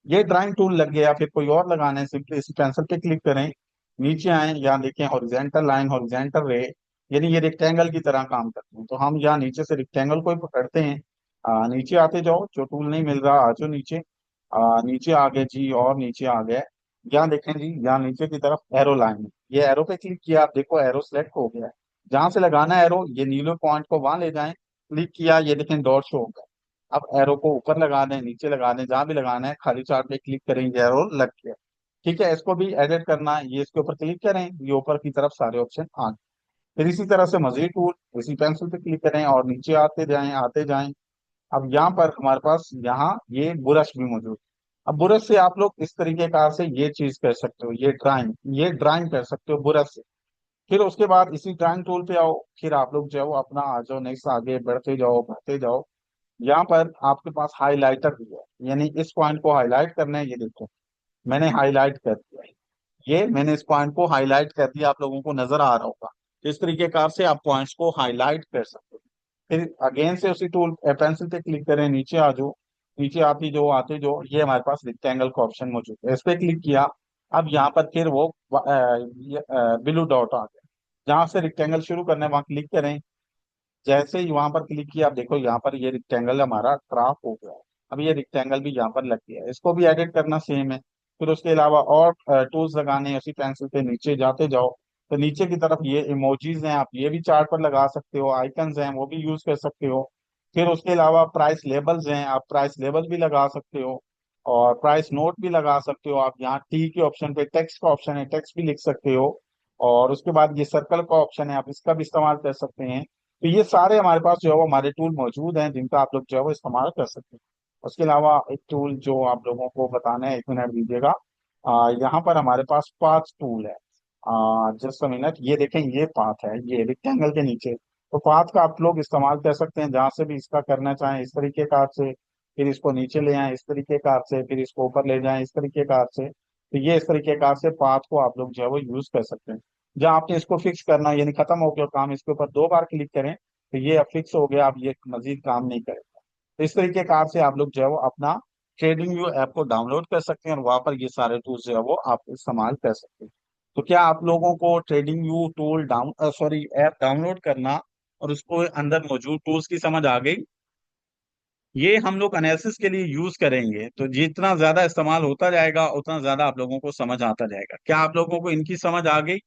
ये ड्राइंग टूल लग गया, फिर कोई और लगाना है, सिंपली इस पेंसिल पे क्लिक करें, नीचे आए, यहाँ देखें हॉरिजेंटल लाइन, हॉरिजेंटल रे, यानी ये रेक्टेंगल की तरह काम करते हैं। तो हम यहाँ नीचे से रेक्टेंगल को ही पकड़ते हैं, नीचे आते जाओ, जो टूल नहीं मिल रहा आ जाओ नीचे, नीचे आ गए जी, और नीचे आ गए। यहाँ देखें जी, यहाँ नीचे की तरफ एरो लाइन है, ये एरो पे क्लिक किया, आप देखो एरो सेलेक्ट हो गया है। जहां से लगाना है एरो, ये नीले पॉइंट को वहां ले जाएं, क्लिक किया, ये देखें डॉट शो हो गया। अब एरो को ऊपर लगा दें, नीचे लगा दें, जहां भी लगाना है, खाली 4 पे क्लिक करेंगे, एरो लग गया। ठीक है, इसको भी एडिट करना है, ये इसके ऊपर क्लिक करें, ये ऊपर की तरफ सारे ऑप्शन आ गए। फिर इसी तरह से मजीद टूल, इसी पेंसिल पे क्लिक करें और नीचे आते जाएं, आते जाएं। अब यहाँ पर हमारे पास यहाँ ये ब्रश भी मौजूद है। अब ब्रश से आप लोग इस तरीके कार से ये चीज कर सकते हो, ये ड्राइंग कर सकते हो ब्रश से। फिर उसके बाद इसी ड्राइंग टूल पे आओ, फिर आप लोग जो है वो अपना आ जाओ, नेक्स्ट आगे बढ़ते जाओ, बढ़ते जाओ। यहाँ पर आपके पास हाइलाइटर भी है, यानी इस पॉइंट को हाईलाइट करना है, ये देखो मैंने हाईलाइट कर दिया है। ये मैंने इस पॉइंट को हाईलाइट कर दिया, आप लोगों को नजर आ रहा होगा। तो इस तरीके कार से आप पॉइंट्स को हाईलाइट कर सकते हो। फिर अगेन से उसी टूल पेंसिल पे क्लिक करें, नीचे आ जाओ, नीचे आते जो ये हमारे पास रेक्टेंगल का ऑप्शन मौजूद है, इस पे क्लिक किया। अब यहाँ पर फिर वो ब्लू डॉट आ गया, जहां से रेक्टेंगल शुरू करना है वहां क्लिक करें। जैसे ही वहां पर क्लिक किया, आप देखो यहाँ पर ये रेक्टेंगल हमारा ड्राफ्ट हो गया है। अब ये रेक्टेंगल भी यहाँ पर लग गया है, इसको भी एडिट करना सेम है। फिर उसके अलावा और टूल्स लगाने हैं, उसी पेंसिल पे नीचे जाते जाओ, तो नीचे की तरफ ये इमोजीज हैं, आप ये भी चार्ट पर लगा सकते हो, आइकन्स हैं वो भी यूज कर सकते हो। फिर उसके अलावा प्राइस लेबल्स हैं, आप प्राइस लेबल भी लगा सकते हो, और प्राइस नोट भी लगा सकते हो। आप यहाँ टी के ऑप्शन पे टेक्स्ट का ऑप्शन है, टेक्स्ट भी लिख सकते हो। और उसके बाद ये सर्कल का ऑप्शन है, आप इसका भी इस्तेमाल कर सकते हैं। तो ये सारे हमारे पास जो है वो हमारे टूल मौजूद हैं, जिनका आप लोग जो है वो इस्तेमाल कर सकते हैं। उसके अलावा एक टूल जो आप लोगों को बताना है, 1 मिनट दीजिएगा। यहाँ पर हमारे पास पाथ टूल है, जस्ट अ मिनट, ये देखें ये पाथ है, ये रेक्टेंगल के नीचे। तो पाथ का आप लोग इस्तेमाल कर सकते हैं, जहां से भी इसका करना चाहें, इस तरीके कार से, फिर इसको नीचे ले आए इस तरीके कार से, फिर इसको ऊपर ले जाएं इस तरीके कार से। तो ये इस तरीके कार से पाथ को आप लोग जो है वो यूज कर सकते हैं। जहाँ आपने इसको फिक्स करना है, यानी खत्म हो गया काम, इसके ऊपर 2 बार क्लिक करें तो ये अब फिक्स हो गया, अब ये मजीद काम नहीं करेगा। तो इस तरीके कार से आप लोग जो है वो अपना ट्रेडिंग व्यू ऐप को डाउनलोड कर सकते हैं, और वहां पर ये सारे टूल्स जो है वो आप इस्तेमाल कर सकते हैं। तो क्या आप लोगों को trading view tool sorry app download करना और उसको अंदर मौजूद टूल्स की समझ आ गई? ये हम लोग एनालिसिस के लिए यूज करेंगे, तो जितना ज्यादा इस्तेमाल होता जाएगा उतना ज्यादा आप लोगों को समझ आता जाएगा। क्या आप लोगों को इनकी समझ आ गई?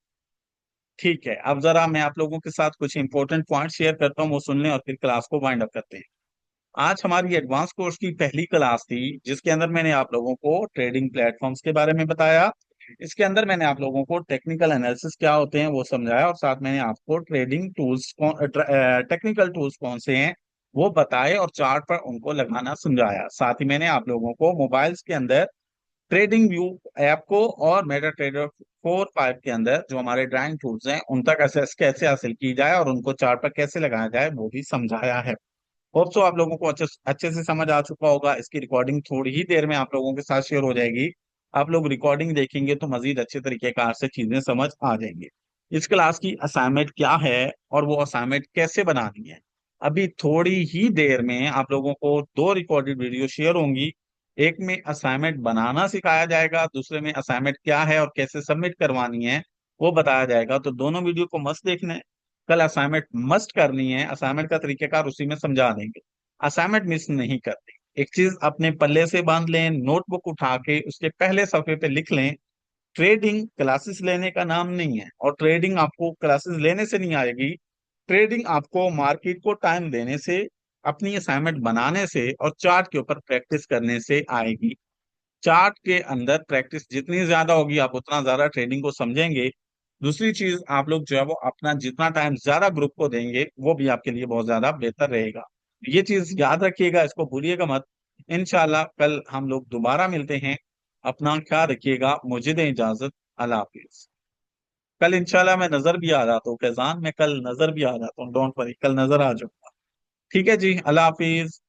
ठीक है, अब जरा मैं आप लोगों के साथ कुछ इंपॉर्टेंट पॉइंट शेयर करता हूँ, वो सुन लें और फिर क्लास को वाइंड अप करते हैं। आज हमारी एडवांस कोर्स की पहली क्लास थी, जिसके अंदर मैंने आप लोगों को ट्रेडिंग प्लेटफॉर्म्स के बारे में बताया। इसके अंदर मैंने आप लोगों को टेक्निकल एनालिसिस क्या होते हैं वो समझाया, और साथ मैंने आपको ट्रेडिंग टूल्स टेक्निकल टूल्स कौन से हैं वो बताए, और चार्ट पर उनको लगाना समझाया। साथ ही मैंने आप लोगों को मोबाइल्स के अंदर ट्रेडिंग व्यू ऐप को और मेटा ट्रेडर 4 5 के अंदर जो हमारे ड्राइंग टूल्स हैं उन तक एक्सेस कैसे हासिल की जाए और उनको चार्ट पर कैसे लगाया जाए वो भी समझाया है। होप सो आप लोगों को अच्छे अच्छे से समझ आ चुका होगा। इसकी रिकॉर्डिंग थोड़ी ही देर में आप लोगों के साथ शेयर हो जाएगी। आप लोग रिकॉर्डिंग देखेंगे तो मजीद अच्छे तरीके कार से चीजें समझ आ जाएंगे। इस क्लास की असाइनमेंट क्या है और वो असाइनमेंट कैसे बनानी है, अभी थोड़ी ही देर में आप लोगों को दो रिकॉर्डेड वीडियो शेयर होंगी। एक में असाइनमेंट बनाना सिखाया जाएगा, दूसरे में असाइनमेंट क्या है और कैसे सबमिट करवानी है वो बताया जाएगा। तो दोनों वीडियो को मस्त देखना है। कल असाइनमेंट मस्ट करनी है, असाइनमेंट का तरीकेकार उसी में समझा देंगे। असाइनमेंट मिस नहीं करनी। एक चीज अपने पल्ले से बांध लें, नोटबुक उठा के उसके पहले सफे पे लिख लें, ट्रेडिंग क्लासेस लेने का नाम नहीं है, और ट्रेडिंग आपको क्लासेस लेने से नहीं आएगी। ट्रेडिंग आपको मार्केट को टाइम देने से, अपनी असाइनमेंट बनाने से और चार्ट के ऊपर प्रैक्टिस करने से आएगी। चार्ट के अंदर प्रैक्टिस जितनी ज्यादा होगी आप उतना ज्यादा ट्रेडिंग को समझेंगे। दूसरी चीज, आप लोग जो है वो अपना जितना टाइम ज्यादा ग्रुप को देंगे वो भी आपके लिए बहुत ज्यादा बेहतर रहेगा। ये चीज याद रखिएगा, इसको भूलिएगा मत। इंशाल्लाह कल हम लोग दोबारा मिलते हैं। अपना ख्याल रखिएगा, मुझे दें इजाजत। अल्लाह हाफिज। कल इंशाल्लाह मैं नजर भी आ जाता हूँ, फैजान मैं कल नजर भी आ जाता हूँ, डोंट वरी, कल नजर आ जाऊंगा। ठीक है जी, अल्लाह हाफिज।